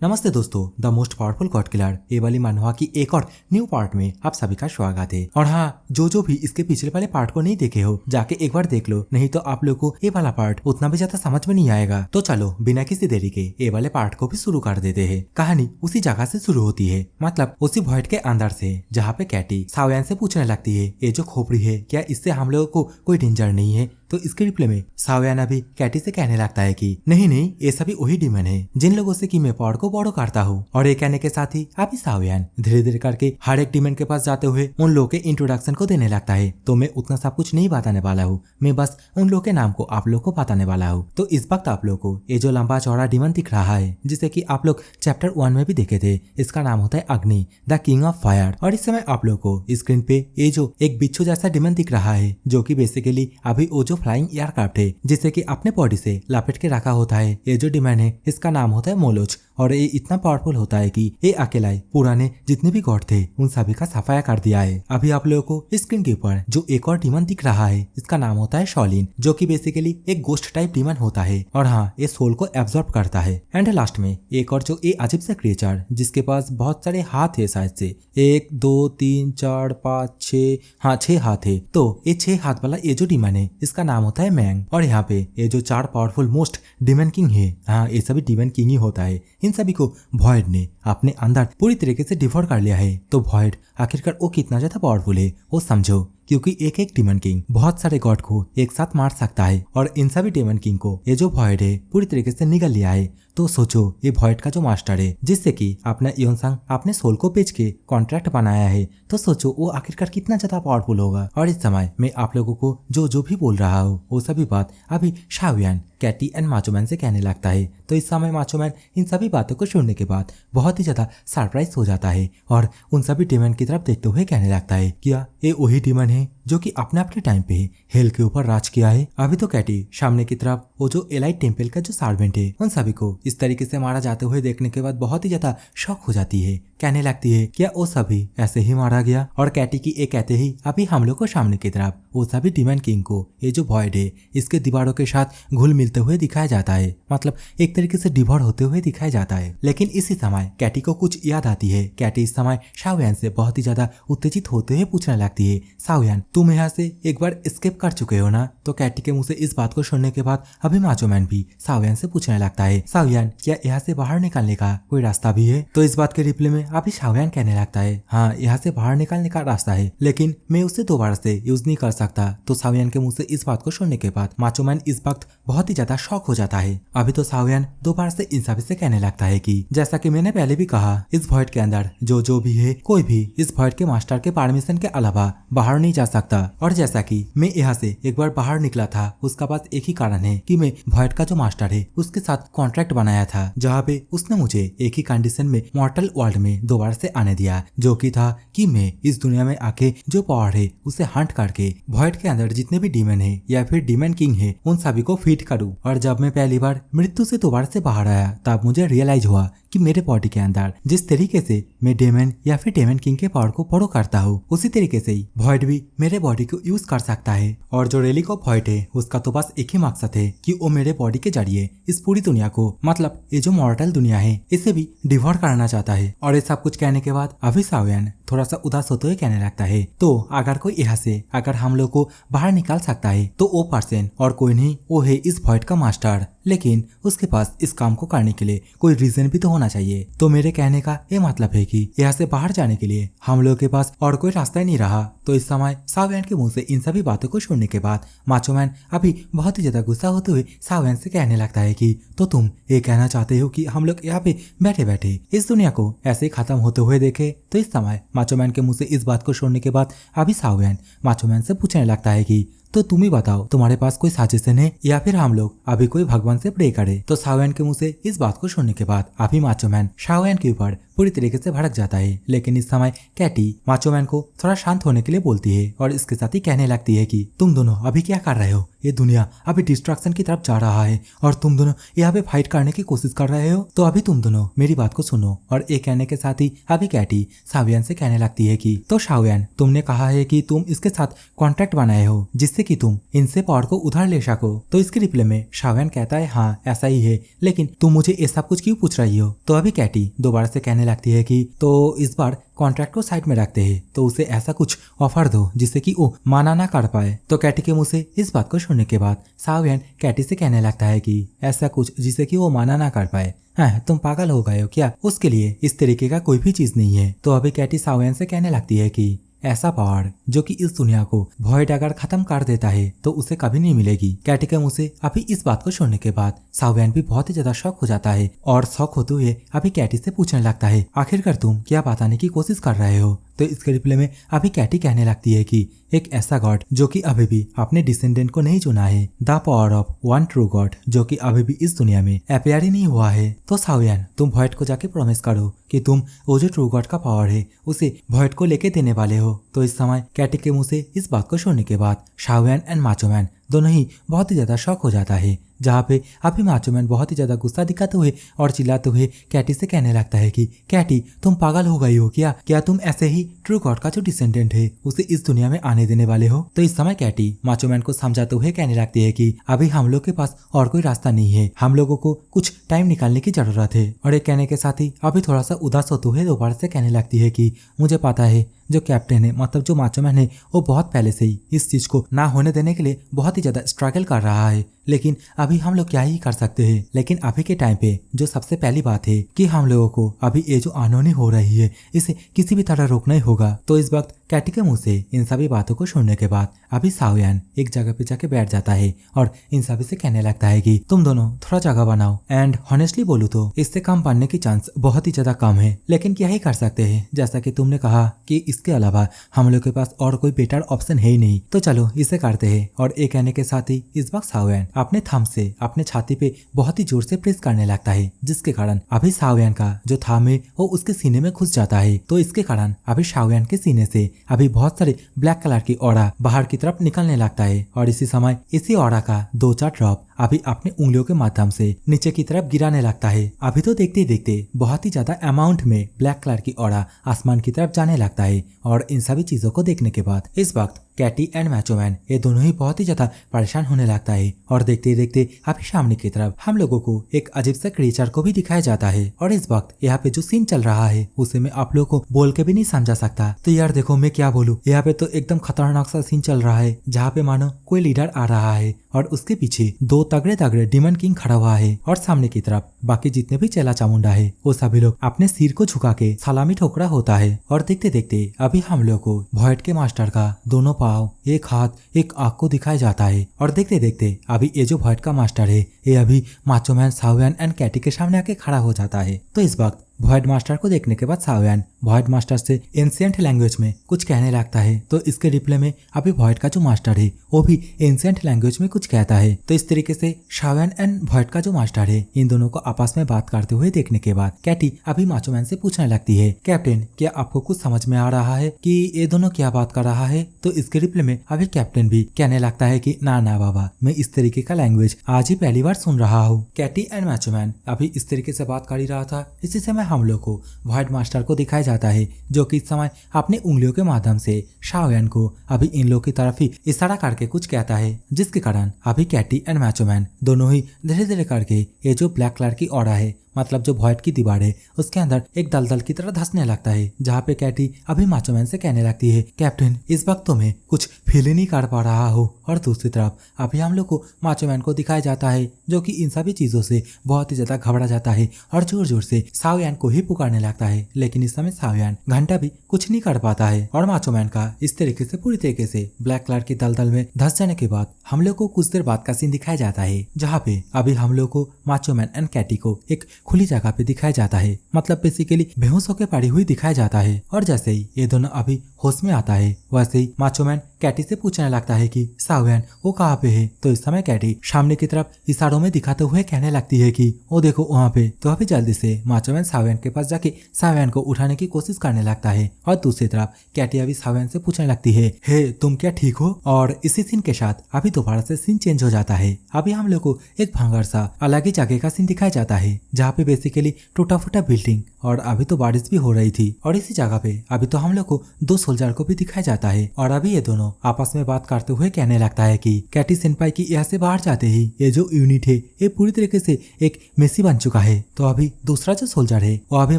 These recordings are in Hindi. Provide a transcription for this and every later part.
नमस्ते दोस्तों, the most powerful God killer ये वाली मनहवा की एक और न्यू पार्ट में आप सभी का स्वागत है। और हाँ, जो भी इसके पिछले वाले पार्ट को नहीं देखे हो जाके एक बार देख लो, नहीं तो आप लोग को ये वाला पार्ट उतना भी ज्यादा समझ में नहीं आएगा। तो चलो बिना किसी देरी के ये वाले पार्ट को भी शुरू कर देते हैं। कहानी उसी जगह से शुरू होती है, मतलब उसी वॉइड के अंदर से, जहाँ पे कैटी सावयान से पूछने लगती है ये जो खोपड़ी है क्या इससे हम लोगों को कोई डेंजर नहीं है। तो इसके रिप्ले में सावयान अभी कैटी से कहने लगता है कि नहीं ये सभी वही डीमन है जिन लोगों से कि मैं पावर को बॉरो करता हूँ। और ये कहने के साथ ही अभी सावयान धीरे धीरे करके हर एक डीमन के पास जाते हुए उन लोगों के इंट्रोडक्शन को देने लगता है। तो मैं उतना सब कुछ नहीं बताने वाला हूँ, मैं बस उन लोगों के नाम को आप लोग को बताने वाला हूँ। तो इस वक्त आप लोग को ये जो लंबा चौड़ा डीमन दिख रहा है, जिसे कि आप लोग चैप्टर 1 में भी देखे थे, इसका नाम होता है अग्नि, द किंग ऑफ फायर। और इस समय आप लोग को स्क्रीन पे ये जो एक बिच्छू जैसा डीमन दिख रहा है, जो कि बेसिकली अभी वो जो फ्लाइंग एयरक्राफ्ट है जिसे कि अपने बॉडी से लपेट के रखा होता है, ये जो डीमन है इसका नाम होता है मोलोच। और ये इतना पावरफुल होता है कि ये अकेला पुराने जितने भी गॉड थे उन सभी का सफाया कर दिया है। अभी आप लोगों को स्क्रीन के ऊपर जो एक और डीमन दिख रहा है, इसका नाम होता है शॉलिन, जो कि बेसिकली एक गोस्ट टाइप डीमन होता है। और हाँ, ये सोल को एब्जॉर्ब करता है। एंड लास्ट में एक और जो ये अजीब सा क्रिएचर जिसके पास बहुत सारे हाथ है, शायद से 1 2 3 4 5 6, हाँ 6 हाथ है। तो ये 6 हाथ वाला ये जो डीमन है इसका नाम होता है मैंग। और यहाँ पे ये जो 4 पावरफुल मोस्ट डीमन किंग है, हाँ ये सभी डीमन किंग ही होता है। इन सभी को वॉइड ने अपने अंदर पूरी तरीके से डिवोर कर लिया है। तो वॉइड आखिरकार वो कितना ज्यादा पावरफुल है वो समझो, क्योंकि एक एक डीमन किंग बहुत सारे गॉड को एक साथ मार सकता है। और इन सभी डीमन किंग को ये जो वॉइड है पूरी तरीके से निगल लिया है। तो सोचो ये वॉइड का जो मास्टर है, जिससे कि अपना योनसांग अपने सोल को बेच के कॉन्ट्रैक्ट बनाया है, तो सोचो वो आखिरकार कितना ज्यादा पावरफुल होगा। और इस समय मैं आप लोगों को जो भी बोल रहा हूँ वो सभी बात अभी सावयान, कैटी एंड माचोमैन से कहने लगता है। तो इस समय माचोमैन इन सभी बातों को सुनने के बाद बहुत ही ज्यादा सरप्राइज हो जाता है और उन सभी डीमन की तरफ देखते हुए कहने लगता है, क्या ये वही डीमन है जो कि अपने अपने टाइम पे हेल के ऊपर राज किया है। अभी तो कैटी सामने की तरफ वो जो एलाइट टेम्पल का जो सर्वेंट है उन सभी को इस तरीके से मारा जाते हुए देखने के बाद बहुत ही ज्यादा शॉक हो जाती है। कहने लगती है, क्या वो सभी ऐसे ही मारा गया। और कैटी की ये कहते ही अभी हम लोग को सामने की तरफ वो सभी डीमन किंग को ये जो वॉइड है इसके दीवारों के साथ घुल मिलते हुए दिखाया जाता है, मतलब एक तरीके से डिवोर होते हुए दिखाया जाता है। लेकिन इसी समय कैटी को कुछ याद आती है। कैटी इस समय सावयान से बहुत ही ज्यादा उत्तेजित होते हुए पूछने लगती है, सावयान तुम यहाँ से एक बार एस्केप कर चुके हो ना। तो कैटी के मुंह से इस बात को सुनने के बाद अभी माचोमैन भी सावयान से पूछने लगता है, सावयान क्या यहाँ से बाहर निकलने का कोई रास्ता भी है। तो इस बात के रिप्लाई में अभी सावयान कहने लगता है, हाँ यहाँ से बाहर निकलने का रास्ता है, लेकिन मैं उसे दोबारा से यूज नहीं कर सकता। तो सावयान के मुंह से इस बात को सुनने के बाद माचोमैन इस वक्त बहुत ही ज्यादा शॉक हो जाता है। अभी तो सावयान दोबारा से इन सभी से कहने लगता है कि जैसा कि मैंने पहले भी कहा, इस वॉइड के अंदर जो भी है कोई भी इस वॉइड के मास्टर के परमिशन के अलावा बाहर नहीं जा सकता। और जैसा कि मैं यहाँ से एक बार बाहर निकला था, उसका पास एक ही कारण है कि मैं वॉइड का जो मास्टर है उसके साथ कॉन्ट्रैक्ट बनाया था, जहाँ पे उसने मुझे एक ही कंडीशन में मॉर्टल वर्ल्ड में दोबारा से आने दिया, जो कि था कि मैं इस दुनिया में आके जो पावर है उसे हंट करके वॉइड के अंदर जितने भी डीमन है या फिर डीमन किंग है उन सभी को फीड करूं। और जब मैं पहली बार मृत्यु से दोबारा से बाहर आया तब मुझे रियलाइज हुआ कि मेरे बॉडी के अंदर जिस तरीके से मैं डेमन या फिर डेमन किंग के पावर को बॉरो करता हूँ, उसी तरीके से ही वॉइड भी मेरे बॉडी को यूज कर सकता है। और जो रेलिक ऑफ वॉइड है उसका तो बस एक ही मकसद है कि वो मेरे बॉडी के जरिए इस पूरी दुनिया को, मतलब ये जो मॉर्टल दुनिया है, इसे भी डिवोर करना चाहता है। और ये सब कुछ कहने के बाद अभी सावयान थोड़ा सा उदास होते हुए कहने लगता है, तो अगर कोई यहाँ से अगर हम लोग को बाहर निकाल सकता है तो वो पर्सन और कोई नहीं, वो है इस वॉइड का मास्टर। लेकिन उसके पास इस काम को करने के लिए कोई रीजन भी तो होना चाहिए। तो मेरे कहने का ये मतलब है कि यहाँ से बाहर जाने के लिए हम लोगों के पास और कोई रास्ता ही नहीं रहा। तो इस समय सावयान के मुंह से इन सभी बातों को सुनने के बाद माचोमैन अभी बहुत ही ज्यादा गुस्सा होते हुए सावयान से कहने लगता है कि तो तुम ये कहना चाहते हो कि हम लोग यहाँ पे बैठे बैठे इस दुनिया को ऐसे ही खत्म होते हुए देखे। तो इस समय माचोमैन के मुंह से इस बात को सुनने के बाद अभी सावयान माचोमैन से पूछने लगता है कि तो तुम ही बताओ, तुम्हारे पास कोई सजेशन है या फिर हम लोग अभी कोई भगवान से प्रे करें। तो सावयान के मुंह से इस बात को सुनने के बाद अभी माचोमैन सावयान के ऊपर पूरी तरीके से भड़क जाता है। लेकिन इस समय कैटी माचोमैन को थोड़ा शांत होने के लिए बोलती है और इसके साथ ही कहने लगती है कि तुम दोनों अभी क्या कर रहे हो, ये दुनिया अभी डिस्ट्रैक्शन की तरफ जा रहा है और तुम दोनों यहाँ पे फाइट करने की कोशिश कर रहे हो। तो अभी तुम दोनों मेरी बात को सुनो। और ये कहने के साथ ही अभी कैटी शाओयान से कहने लगती है कि तो शाओयान, तुमने कहा है कि तुम इसके साथ कॉन्ट्रैक्ट बनाए हो जिससे कि तुम इनसे पावर को उधार ले सको। तो इसके रिप्लाई में शाओयान कहता है हाँ ऐसा ही है, लेकिन तुम मुझे ये सब कुछ क्यों पूछ रही हो। तो अभी कैटी दोबारा से कहने लगती है कि तो इस बार कॉन्ट्रैक्ट को साइड में रखते हैं, तो उसे ऐसा कुछ ऑफर दो जिससे कि वो माना ना कर पाए। तो कैटी के मुंह से इस बात को सुनने के बाद शाओयान कैटी से कहने लगता है कि ऐसा कुछ जिसे कि वो माना ना कर पाए। हाँ, तुम पागल हो गए हो क्या? उसके लिए इस तरीके का कोई भी चीज नहीं है। तो अभी कैटी शाओयान से कहने लगती है कि ऐसा पावर जो कि इस दुनिया को वॉइड अगर खत्म कर देता है तो उसे कभी नहीं मिलेगी। कैटी के मुंह से अभी इस बात को सुनने के बाद शाओयान भी बहुत ही ज्यादा शॉक हो जाता है और शॉक होते हुए अभी कैटी से पूछने लगता है आखिरकार तुम क्या बताने की कोशिश कर रहे हो। तो इसके रिप्लाई में अभी कैटी कहने लगती है कि एक ऐसा गॉड जो कि अभी भी अपने डिसेंडेंट को नहीं चुना है, the power of one true God जो कि अभी भी इस दुनिया में अपियर ही नहीं हुआ है। तो शाओयान, तुम वॉइड को जाके प्रॉमिस करो कि तुम वो जो ट्रू गॉड का पावर है उसे वॉइड को लेके देने वाले हो। तो इस समय कैटी के मुंह से इस बात को सुनने के बाद शाओयान एंड माचो मैन दोनों ही बहुत ही ज्यादा शॉक हो जाता है, जहाँ पे अभी माचो मैन बहुत ही ज्यादा गुस्सा दिखाते हुए और चिल्लाते हुए कैटी से कहने लगता है कि कैटी, तुम पागल हो गई हो क्या? क्या तुम ऐसे ही ट्रू गॉड का जो डिसेंडेंट है उसे इस दुनिया में आने देने वाले हो? तो इस समय कैटी माचो मैन को समझाते हुए कहने लगती है कि अभी हम लोग के पास और कोई रास्ता नहीं है, हम लोगों को कुछ टाइम निकालने की जरूरत है। और ये कहने के साथ ही अभी थोड़ा सा उदास होते हुए दोबारा से कहने लगती है कि मुझे पता है जो कैप्टन है, मतलब जो माचो मैन है, वो बहुत पहले से ही इस चीज को ना होने देने के लिए बहुत ही ज्यादा स्ट्रगल कर रहा है, लेकिन अभी हम लोग क्या ही कर सकते हैं। लेकिन अभी के टाइम पे जो सबसे पहली बात है कि हम लोगों को अभी ये जो अनहोनी हो रही है इसे किसी भी तरह रोकना ही होगा। तो इस वक्त कैटी के मुंह से इन सभी बातों को सुनने के बाद अभी शाओयान एक जगह पे जाके बैठ जाता है और इन सभी से कहने लगता है कि तुम दोनों थोड़ा जगह बनाओ। एंड हॉनेस्टली बोलूं तो इससे कम बनने की चांस बहुत ही ज्यादा कम है, लेकिन क्या ही कर सकते हैं, जैसा कि तुमने कहा कि इसके अलावा हम लोग के पास और कोई बेटर ऑप्शन है ही नहीं, तो चलो इसे करते हैं। और ये कहने के साथ ही इस वक्त शाओयान अपने थंब से अपने छाती पे बहुत ही जोर से प्रेस करने लगता है, जिसके कारण अभी शाओयान का जो थंब है वो उसके सीने में घुस जाता है। तो इसके कारण अभी शाओयान के सीने से अभी बहुत सारे ब्लैक कलर की ऑरा बाहर की तरफ निकलने लगता है और इसी समय इसी ऑरा का 2-4 ड्रॉप अभी अपने उंगलियों के माध्यम से नीचे की तरफ गिराने लगता है। अभी तो देखते देखते बहुत ही ज्यादा अमाउंट में ब्लैक कलर की ऑरा आसमान की तरफ जाने लगता है। और इन सभी चीजों को देखने के बाद इस वक्त कैटी एंड माचो मैन ये दोनों ही बहुत ही ज्यादा परेशान होने लगता है। और देखते देखते अभी सामने की तरफ हम लोगों को एक अजीब सा क्रिएचर को भी दिखाया जाता है। और इस वक्त यहाँ पे जो सीन चल रहा है उसे मैं आप लोगों को बोल के भी नहीं समझा सकता। तो यार देखो मैं क्या बोलूं, यहाँ पे तो एकदम खतरनाक सा सीन चल रहा है, जहाँ पे मानो कोई लीडर आ रहा है और उसके पीछे 2 तगड़े तगड़े डीमन किंग खड़ा हुआ है और सामने की तरफ बाकी जितने भी चेला चामुंडा है वो सभी लोग अपने सिर को झुका के सलामी ठोकरा होता है। और देखते देखते अभी हम लोग को वॉइड के मास्टर का दोनों पाँव, एक हाथ, एक आंख को दिखाया जाता है। और देखते देखते अभी ये जो वॉइड का मास्टर है ये अभी माचो मैन, शाओयान एंड कैटी के सामने आके खड़ा हो जाता है। तो इस वक्त वॉइड मास्टर को देखने के बाद शाओयान वॉइड मास्टर से एंशिएंट लैंग्वेज में कुछ कहने लगता है। तो इसके रिप्लाई में अभी वॉइड का जो मास्टर है वो भी एंशिएंट लैंग्वेज में कुछ कहता है। तो इस तरीके से शाओयान एंड वॉइड का जो मास्टर है इन दोनों को आपस में बात करते हुए देखने के बाद कैटी अभी माचो मैन से पूछने लगती है, कैप्टन क्या आपको कुछ समझ में आ रहा है कि ये दोनों क्या बात कर रहा है? तो इसके रिप्लाई में अभी कैप्टन भी कहने लगता है कि ना ना बाबा, मैं इस तरीके का लैंग्वेज आज ही पहली बार सुन रहा हूँ। कैटी एंड माचो मैन अभी इस तरीके से बात कर ही रहा था, इसी समय हम लोग को वॉइड मास्टर को दिखाया जाता है, जो कि इस समय अपने उंगलियों के माध्यम से शाओयान को अभी इन लोगों की तरफ ही इशारा करके कुछ कहता है, जिसके कारण अभी कैटी एंड माचो मैन दोनों ही धीरे धीरे करके ये जो ब्लैक कलर की ऑरा है, मतलब जो वॉइड की दीवार है उसके अंदर एक दलदल की तरह धंसने लगता है, जहाँ पे कैटी अभी माचो मैन से कहने लगती है, कैप्टन इस वक्त तो मैं कुछ फील ही नहीं कर पा रहा हूँ। और दूसरी तरफ अभी हम लोग को माचो मैन को दिखाया जाता है, जो कि इन सभी चीजों से बहुत ही ज्यादा घबरा जाता है और जोर जोर से शाओयान को ही पुकारने लगता है। लेकिन इस समय शाओयान घंटा भी कुछ नहीं कर पाता है और माचो मैन का इस तरीके से पूरी तरीके से ब्लैक कलर की दलदल में धंस जाने के बाद हम लोग को कुछ देर बाद का सीन दिखाया जाता है, जहाँ पे अभी हम लोग को माचो मैन एंड कैटी को एक खुली जगह पे दिखाया जाता है, मतलब बेसिकली बेहोश होकर पड़ी हुई दिखाया जाता है। और जैसे ही ये दोनों अभी होश में आता है वैसे ही माचो मैन कैटी से पूछने लगता है कि सावयन वो कहाँ पे है। तो इस समय कैटी सामने की तरफ इशारों में दिखाते हुए कहने लगती है कि वो देखो वहाँ पे। तो अभी जल्दी से माचो मैन सावयन के पास जाके सावयन को उठाने की कोशिश करने लगता है और दूसरी तरफ कैटी अभी सावयन से पूछने लगती है, हे तुम क्या ठीक हो। और इसी सीन के साथ अभी दोबारा से सीन चेंज हो जाता है। अभी हम लोग को एक भंगार सा अलग ही जगह का सीन दिखाया जाता है जहाँ पे बेसिकली टूटा फूटा बिल्डिंग और अभी तो बारिश भी हो रही थी और इसी जगह पे अभी तो हम लोग को दो सोल्जर को भी दिखाया जाता है और अभी ये दोनों आपस में बात करते हुए कहने लगता है कि कैटी सेनपाई की यहाँ से बाहर जाते ही ये जो यूनिट है ये पूरी तरीके से एक मेसी बन चुका है। तो अभी दूसरा जो सोल्जर है वो अभी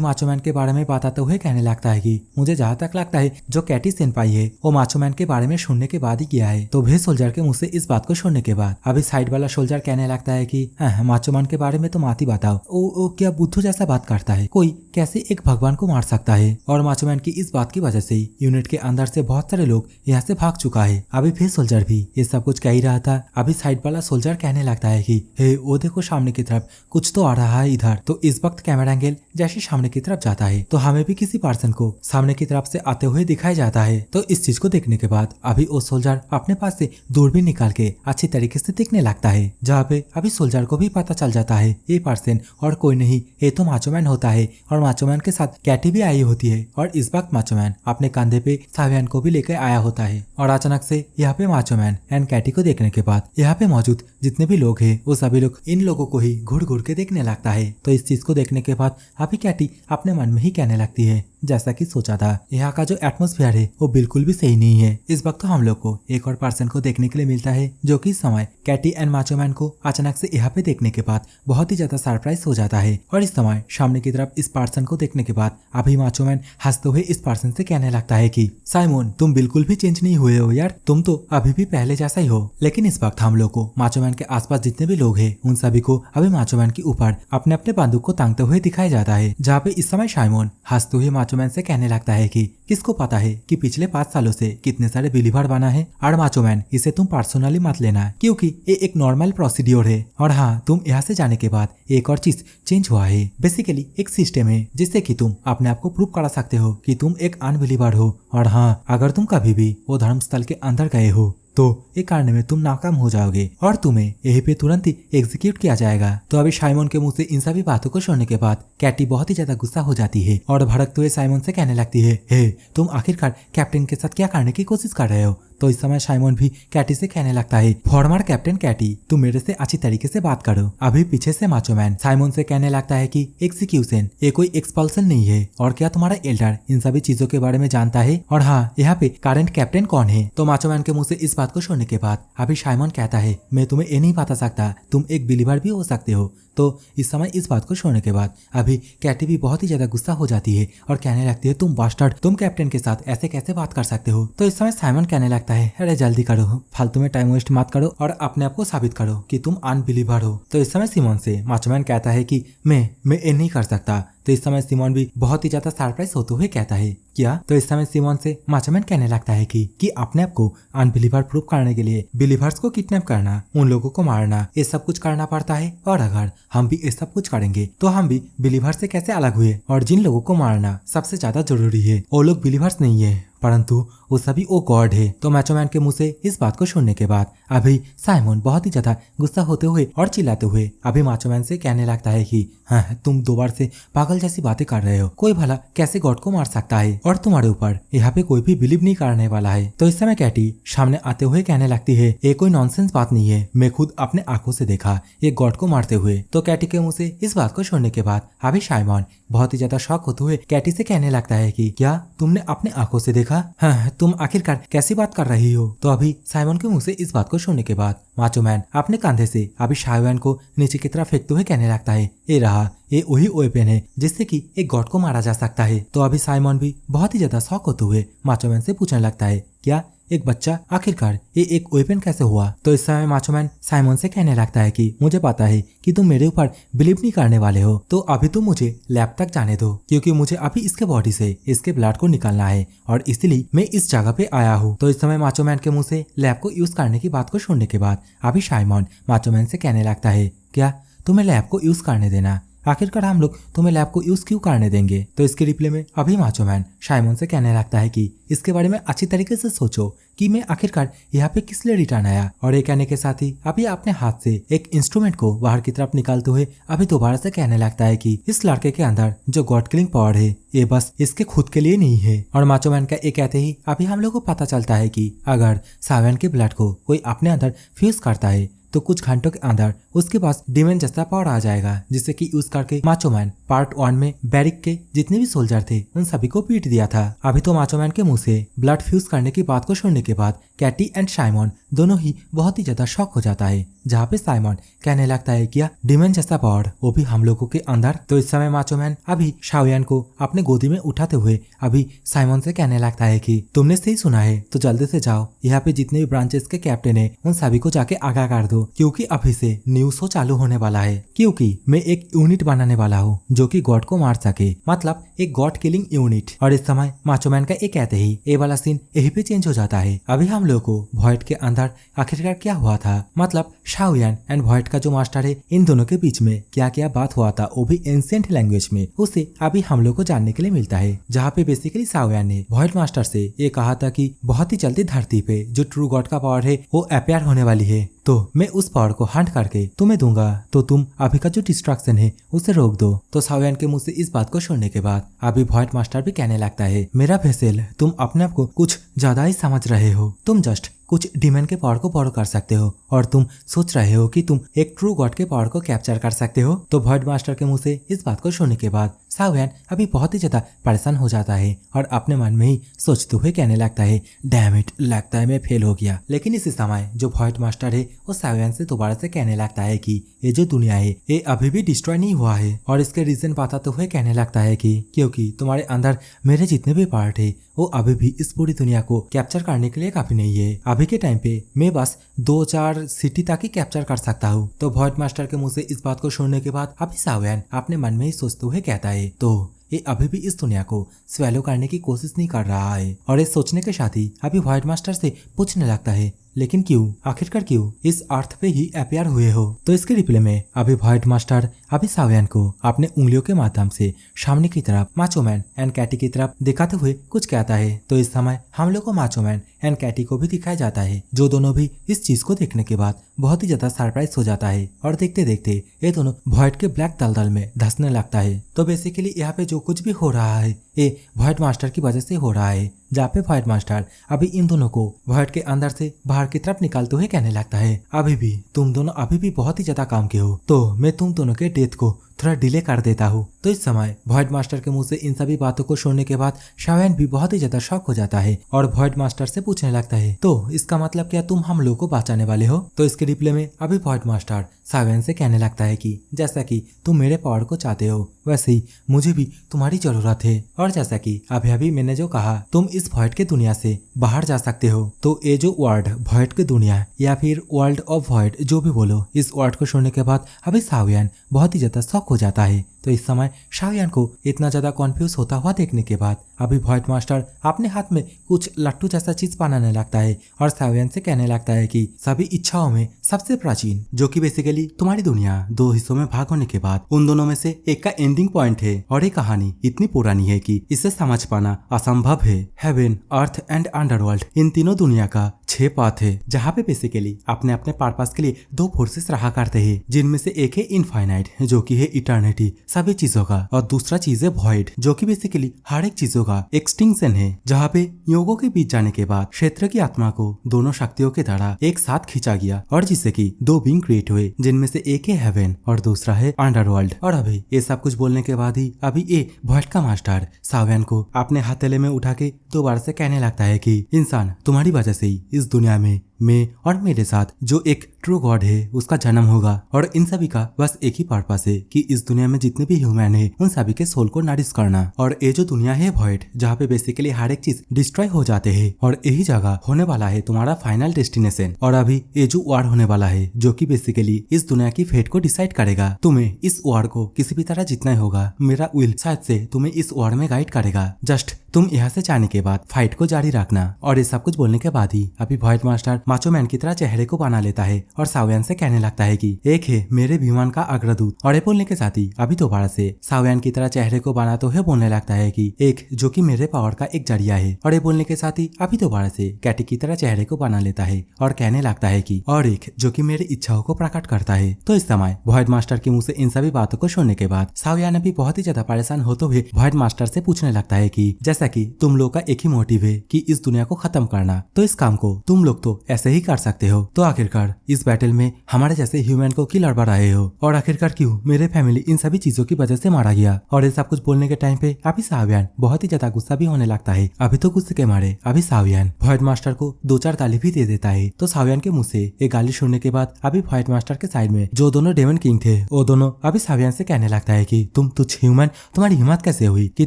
माचो मैन के बारे में बताते हुए कहने लगता है कि मुझे जहाँ तक लगता है जो कैटी सेनपाई है वो माचो मैन के बारे में सुनने के बाद ही किया है। तो वे सोल्जर के मुँह से इस बात को सुनने के बाद अभी साइड वाला सोल्जर कहने लगता है कि माचो मैन के बारे में तो माती बताओ, ओ क्या बुद्धू जैसा बात करता है, कोई कैसे एक भगवान को मार सकता है। और माचो मैन की इस बात की वजह से यूनिट के अंदर से बहुत सारे लोग यहाँ से भाग चुका है। अभी फिर सोल्जर भी ये सब कुछ कह ही रहा था। अभी साइड वाला सोल्जर कहने लगता है कि हे वो देखो सामने की तरफ कुछ तो आ रहा है इधर। तो इस वक्त कैमरा एंगल जैसे सामने की तरफ जाता है तो हमें भी किसी पर्सन को सामने की तरफ से आते हुए दिखाया जाता है। तो इस चीज को देखने के बाद अभी वो सोल्जर अपने पास से दूरबीन निकाल के अच्छी तरीके से देखने लगता है, जहाँ पे अभी सोल्जर को भी पता चल जाता है ये पर्सन और कोई नहीं ये तो माचो मैन होता है और माचो मैन के साथ कैटी भी आई होती है। और इस वक्त माचो मैन अपने कंधे पे सावयन को भी लेकर आया होता है और अचानक से यहाँ पे माचो मैन एंड कैटी को देखने के बाद यहाँ पे मौजूद जितने भी लोग हैं वो सभी लोग इन लोगों को ही घूर घूर के देखने लगता है। तो इस चीज को देखने के बाद अभी कैटी अपने मन में ही कहने लगती है जैसा कि सोचा था यहाँ का जो एटमॉस्फेयर है वो बिल्कुल भी सही नहीं है। इस वक्त तो हम लोग को एक और पर्सन को देखने के लिए मिलता है जो कि इस समय कैटी एंड माचो मैन को अचानक से यहाँ पे देखने के बाद बहुत ही ज्यादा सरप्राइज हो जाता है। और इस समय सामने की तरफ इस पर्सन को देखने के बाद अभी माचो मैन हंसते हुए इस पर्सन से कहने लगता है कि साइमन तुम बिल्कुल भी चेंज नहीं हुए हो यार, तुम तो अभी भी पहले जैसा ही हो। लेकिन इस वक्त हम लोग को माचो मैन के आसपास जितने भी लोग हैं उन सभी को अभी माचो मैन के ऊपर अपने अपने बंदूक को तांगते हुए दिखाया जाता है, जहाँ पे इस समय साइमन हंसते हुए माचो मैन से कहने लगता है कि किसको पता है कि पिछले 5 सालों से कितने सारे बिलीवर बना है। और माचो मैन इसे तुम पर्सनली मत लेना क्योंकि ये एक नॉर्मल प्रोसीड्योर है। और हाँ, तुम यहाँ से जाने के बाद एक और चीज चेंज हुआ है, बेसिकली एक सिस्टम है जिससे कि तुम अपने आप को प्रूव करा सकते हो कि तुम एक अनबिलीवर हो। और हाँ, अगर तुम कभी भी वो धर्मस्थल के अंदर गए हो तो एक कारण में तुम नाकाम हो जाओगे और तुम्हें यहीं पे तुरंत ही एग्जीक्यूट किया जाएगा। तो अभी साइमन के मुंह से इन सभी बातों को सुनने के बाद कैटी बहुत ही ज्यादा गुस्सा हो जाती है और भड़कते हुए साइमन से कहने लगती है, हे तुम आखिरकार कैप्टन के साथ क्या करने की कोशिश कर रहे हो। तो इस समय साइमन भी कैटी से कहने लगता है, फॉर्मर कैप्टन कैटी तुम मेरे से अच्छी तरीके से बात करो। अभी पीछे से माचो मैन साइमन से कहने लगता है कि एग्जीक्यूशन ये कोई एक्सपल्सन नहीं है और क्या तुम्हारा एल्डर इन सभी चीजों के बारे में जानता है। और हाँ, यहाँ पे करंट कैप्टन कौन है। तो माचो मैन के मुंह से इस बात को सुनने के बाद अभी साइमन कहता है, मैं तुम्हें ये नहीं बता सकता, तुम एक बिलीवर भी हो सकते हो। तो इस समय इस बात को सुनने के बाद अभी कैटी भी बहुत ही ज्यादा गुस्सा हो जाती है और कहने लगती है, तुम बास्टर्ड, तुम कैप्टन के साथ ऐसे कैसे बात कर सकते हो। तो इस समय साइमन कहने लगता है, अरे जल्दी करो, फालतू में टाइम वेस्ट मत करो और अपने आप को साबित करो कि तुम अनबिलीवर हो। तो इस समय सिमोन से माचो मैन कहता है कि मैं ये नहीं कर सकता। तो इस समय सिमोन भी बहुत ही ज्यादा सरप्राइज होते हुए कहता है, क्या। तो इस समय सिमोन से माचो मैन कहने लगता है कि अपने आप को अनबिलीवर प्रूव करने के लिए बिलीवर्स को किडनैप करना, उन लोगों को मारना, ये सब कुछ करना पड़ता है। और अगर हम भी ये सब कुछ करेंगे तो हम भी बिलीवर्स से कैसे अलग हुए। और जिन लोगों को मारना सबसे ज्यादा जरूरी है वो लोग बिलीवर्स नहीं है परंतु वो सभी वो गॉड है। तो माचो मैन के मुंह से इस बात को सुनने के बाद अभी साइमन बहुत ही ज्यादा गुस्सा होते हुए और चिल्लाते हुए अभी माचो मैन से कहने लगता है कि हाँ, तुम दोबारा से पागल जैसी बातें कर रहे हो, कोई भला कैसे गॉड को मार सकता है और तुम्हारे ऊपर यहाँ पे कोई भी बिलीव नहीं करने वाला है। तो इस समय कैटी सामने आते हुए कहने लगती है, ये कोई नॉनसेंस बात नहीं है, मैं खुद अपने आंखों से देखा ये गॉड को मारते हुए। तो कैटी के मुंह से इस बात को सुनने के बाद अभी साइमन बहुत ही ज्यादा शॉक होते हुए कैटी से कहने लगता है कि क्या तुमने अपने आंखों से देखा। हाँ, तुम आखिरकार कैसी बात कर रही हो। तो अभी साइमन के मुंह से इस बात को सुनने के बाद माचो मैन अपने कंधे से अभी साइमन को नीचे की तरफ फेंकते हुए कहने लगता है, ये रहा, ये वही वेपन है जिससे कि एक गॉड को मारा जा सकता है। तो अभी साइमन भी बहुत ही ज्यादा शॉक होते हुए माचो मैन से पूछने लगता है, क्या एक बच्चा, आखिरकार ये एक वेपन कैसे हुआ। तो इस समय माचो मैन साइमन से कहने लगता है कि मुझे पता है कि तुम मेरे ऊपर बिलीव नहीं करने वाले हो, तो अभी तुम मुझे लैब तक जाने दो क्योंकि मुझे अभी इसके बॉडी से इसके ब्लड को निकालना है और इसलिए मैं इस जगह पे आया हूँ। तो इस समय माचो मैन के मुंह से लैब को यूज करने की बात को सुनने के बाद अभी साइमन माचो मैन से कहने लगता है, क्या तुम्हें लैब को यूज करने देना आखिरकार हम लोग तुम्हें लैब को यूज क्यों करने देंगे। तो इसके रिप्ले में अभी माचो मैन साइमन से कहने लगता है कि इसके बारे में अच्छी तरीके से सोचो कि मैं आखिरकार यहाँ पे किस लिए रिटर्न आया। और ये कहने के साथ ही अभी अपने हाथ से एक इंस्ट्रूमेंट को बाहर की तरफ निकालते हुए अभी दोबारा से कहने लगता है कि इस लड़के के अंदर जो गॉड किलिंग पावर है ये बस इसके खुद के लिए नहीं है। और माचो मैन का ये कहते ही अभी हम लोग को पता चलता है कि अगर सावन के ब्लड को कोई अपने अंदर फ्यूज करता है तो कुछ घंटों के अंदर उसके पास डिमन जैसा पावर आ जाएगा, जिससे कि यूज करके माचो मैन पार्ट 1 में बैरिक के जितने भी सोल्जर थे उन सभी को पीट दिया था। अभी तो माचो मैन के मुंह से ब्लड फ्यूज करने की बात को सुनने के बाद कैटी एंड साइमन दोनों ही बहुत ही ज्यादा शॉक हो जाता है, जहाँ पे साइमन कहने लगता है कि डिमन जैसा पावर वो भी हम लोगों के अंदर। तो इस समय माचो मैन अभी शाओयान को अपने गोदी में उठाते हुए अभी साइमन से कहने लगता है कि तुमने सही सुना है, तो जल्दी से जाओ यहाँ पे जितने भी ब्रांचेस के कैप्टन है उन सभी को जाके आगाह कर दो, क्योंकि अभी से न्यू शो चालू होने वाला है। क्योंकि मैं एक यूनिट बनाने वाला हूँ जो कि गॉड को मार सके, मतलब एक गॉड किलिंग यूनिट। और इस समय माचो मैन का ये कहते ही ये वाला सीन यही पे चेंज हो जाता है। अभी हम लोग को वॉइड के अंदर आखिरकार क्या हुआ था, मतलब शाओयान एंड वॉइड का जो मास्टर है इन दोनों के बीच में क्या क्या बात हुआ था वो भी एंशिएंट लैंग्वेज में, उसे अभी हम लोग को जानने के लिए मिलता है। जहाँ पे बेसिकली शाओयान ने वॉइड मास्टर से ये कहा था कि बहुत ही जल्दी धरती पे जो ट्रू गॉड का पावर है वो अपीयर होने वाली है, तो मैं उस पावर को हंट करके तुम्हें दूंगा, तो तुम अभी का जो डिस्ट्रैक्शन है उसे रोक दो। तो शाओयान के मुंह से इस बात को सुनने के बाद अभी वॉइड मास्टर भी कहने लगता है, मेरा भेसेल तुम अपने आप को कुछ ज्यादा ही समझ रहे हो, तुम जस्ट कुछ डिमन के पावर को बोरो कर सकते हो और तुम सोच रहे हो कि तुम एक ट्रू गॉड के पावर को कैप्चर कर सकते हो। तो वॉइड मास्टर के मुंह से इस बात को सुनने के बाद शाओयान अभी बहुत ही ज्यादा परेशान हो जाता है और अपने मन में ही सोचते हुए कहने लगता है, डैम इट, लगता है मैं फेल हो गया। लेकिन इसी समय जो वॉइड मास्टर है वो शाओयान से दोबारा से कहने लगता है कि ये जो दुनिया है ये अभी भी डिस्ट्रॉय नहीं हुआ है, और इसके रीजन बताते हुए कहने लगता है कि क्योंकि तुम्हारे अंदर मेरे जितने भी पार्ट है वो अभी भी इस पूरी दुनिया को कैप्चर करने के लिए काफी नहीं है। अभी के टाइम पे मैं बस 2-4 सिटी तक ही कैप्चर कर सकता हूँ। तो वॉइड मास्टर के मुंह से इस बात को सुनने के बाद अभी शाओयान अपने मन में ही सोचते हुए कहता है, तो ये अभी भी इस दुनिया को स्वेलो करने की कोशिश नहीं कर रहा है। और ये सोचने के साथ ही अभी वॉइड मास्टर से पूछने लगता है, लेकिन क्यों, आखिरकार क्यों इस अर्थ पे ही अपीयर हुए हो। तो इसके रिप्ले में अभी वॉइड मास्टर अभी शाओयान को अपने उंगलियों के माध्यम से सामने की तरफ माचो मैन एंड कैटी की तरफ दिखाते हुए कुछ कहता है। तो इस समय हम लोग को माचो मैन एंड कैटी को भी दिखाया जाता है, जो दोनों भी इस चीज को देखने के बाद बहुत ही ज्यादा सरप्राइज हो जाता है और देखते देखते ये दोनों वॉइड के ब्लैक दलदल में धंसने लगता है। तो बेसिकली यहाँ पे जो कुछ भी हो रहा है ये वॉइड मास्टर की वजह से हो रहा है, जहाँ पे वॉइड मास्टर अभी इन दोनों को वॉइड के अंदर से बाहर की तरफ निकालते हुए कहने लगता है, अभी भी तुम दोनों अभी भी बहुत ही ज्यादा काम के हो, तो मैं तुम दोनों के डेथ को थोड़ा डिले कर देता हूँ। तो इस समय वॉइड मास्टर के मुंह से इन सभी बातों को सुनने के बाद शाओयान भी बहुत ही ज्यादा शॉक हो जाता है और वॉइड मास्टर से पूछने लगता है, तो इसका मतलब क्या तुम हम लोग को बचाने वाले हो। तो इसके रिप्ले में अभी वॉइड मास्टर शाओयान से कहने लगता है कि जैसा कि तुम मेरे पावर को चाहते हो वैसे ही मुझे भी तुम्हारी जरूरत है, और जैसा कि अभी अभी मैंने जो कहा तुम इस वॉइड के दुनिया से बाहर जा सकते हो। तो ये जो वर्ड वॉइड की दुनिया या फिर वर्ल्ड ऑफ वॉइड जो भी बोलो, इस वर्ड को सुनने के बाद अभी शाओयान बहुत ही ज्यादा शॉक हो जाता है। तो इस समय शाओयान को इतना ज्यादा कॉन्फ्यूज होता हुआ देखने के बाद अभी वॉइड मास्टर अपने हाथ में कुछ लट्टू जैसा चीज बनाने लगता है और शाओयान से कहने लगता है कि सभी इच्छाओं में सबसे प्राचीन, जो कि बेसिकली तुम्हारी दुनिया 2 हिस्सों में भाग होने के बाद उन दोनों में से एक का एंडिंग पॉइंट है, और ये कहानी इतनी पुरानी है कि इसे समझ पाना असंभव है। हेवन, अर्थ एंड अंडरवर्ल्ड, इन तीनों दुनिया का 6 पाथ है, जहाँ पे बेसिकली अपने अपने पर्पस के लिए 2 फोर्सेस रहा करते हैं, जिनमें से एक है इनफाइनाइट जो कि है इटर्निटी सभी चीजों का, और दूसरा चीज है वॉइड जो कि बेसिकली हर एक चीजों का एक्सटिंक्शन है। जहाँ पे योगों के बीच जाने के बाद क्षेत्र की आत्मा को दोनों शक्तियों के द्वारा एक साथ खींचा गया और जिससे कि 2 बीइंग क्रिएट हुए, जिनमें से एक है हेवन और दूसरा है अंडरवर्ल्ड। और अभी ये सब कुछ बोलने के बाद ही अभी ये वॉइड का मास्टर शाओयान को अपने हथेले में उठा के दोबारा से कहने लगता है कि इंसान तुम्हारी वजह से ही इस दुनिया में मैं और मेरे साथ जो एक ट्रू गॉड है उसका जन्म होगा, और इन सभी का बस एक ही पर्पस है कि इस दुनिया में जितने भी ह्यूमन है उन सभी के सोल को नरिश करना। और ये जो दुनिया है वॉइड, जहाँ पे बेसिकली हर एक चीज डिस्ट्रॉय हो जाते हैं, और यही जगह होने वाला है तुम्हारा फाइनल डेस्टिनेशन। और अभी ये जो वार होने वाला है जो कि बेसिकली इस दुनिया की फेट को डिसाइड करेगा, तुम्हें इस वार को किसी भी तरह जीतना होगा। मेरा विल शायद से तुम्हें इस वार में गाइड करेगा, जस्ट तुम यहाँ से जाने के बाद फाइट को जारी रखना। और ये सब कुछ बोलने के बाद ही अभी व्हाइट मास्टर माचो मैन की तरह चेहरे को बना लेता है और सावयान से कहने लगता है कि एक है मेरे विमान का अग्रदूत। और ये बोलने के साथ ही अभी दोबारा से सावयान की तरह चेहरे को बनाते हुए बोलने लगता है कि एक जो कि मेरे पावर का एक जरिया है। और ये बोलने के साथ ही अभी दोबारा से कैटी की तरह चेहरे को बना लेता है और कहने लगता है कि और एक जो कि मेरी इच्छाओं को प्रकट करता है। तो इस समय व्हाइट मास्टर के मुंह से इन सभी बातों को सुनने के बाद सावयान भी बहुत ही ज्यादा परेशान होते हुए व्हाइट मास्टर से पूछने लगता है कि जैसा कि तुम लोग का एक ही मोटिव है कि इस दुनिया को खत्म करना, तो इस काम को तुम लोग तो ऐसे ही कर सकते हो, तो आखिरकार इस बैटल में हमारे जैसे ह्यूमन को क्यों लड़ रहे हो, और आखिरकार क्यों मेरे फैमिली इन सभी चीजों की वजह से मारा गया। और ये सब कुछ बोलने के टाइम पे अभी सावयान बहुत ही ज्यादा गुस्सा भी होने लगता है। अभी तो गुस्से के मारे अभी सावयान व्हाइट मास्टर को 2-4 गाली भी दे देता है। तो सावयान के मुंह से एक गाली सुनने के बाद अभी व्हाइट मास्टर के साइड में जो दोनों डेमन किंग थे वो दोनों अभी सावयान से कहने लगता है कि तुम तुच्छ ह्यूमन, तुम्हारी हिम्मत कैसे हुई कि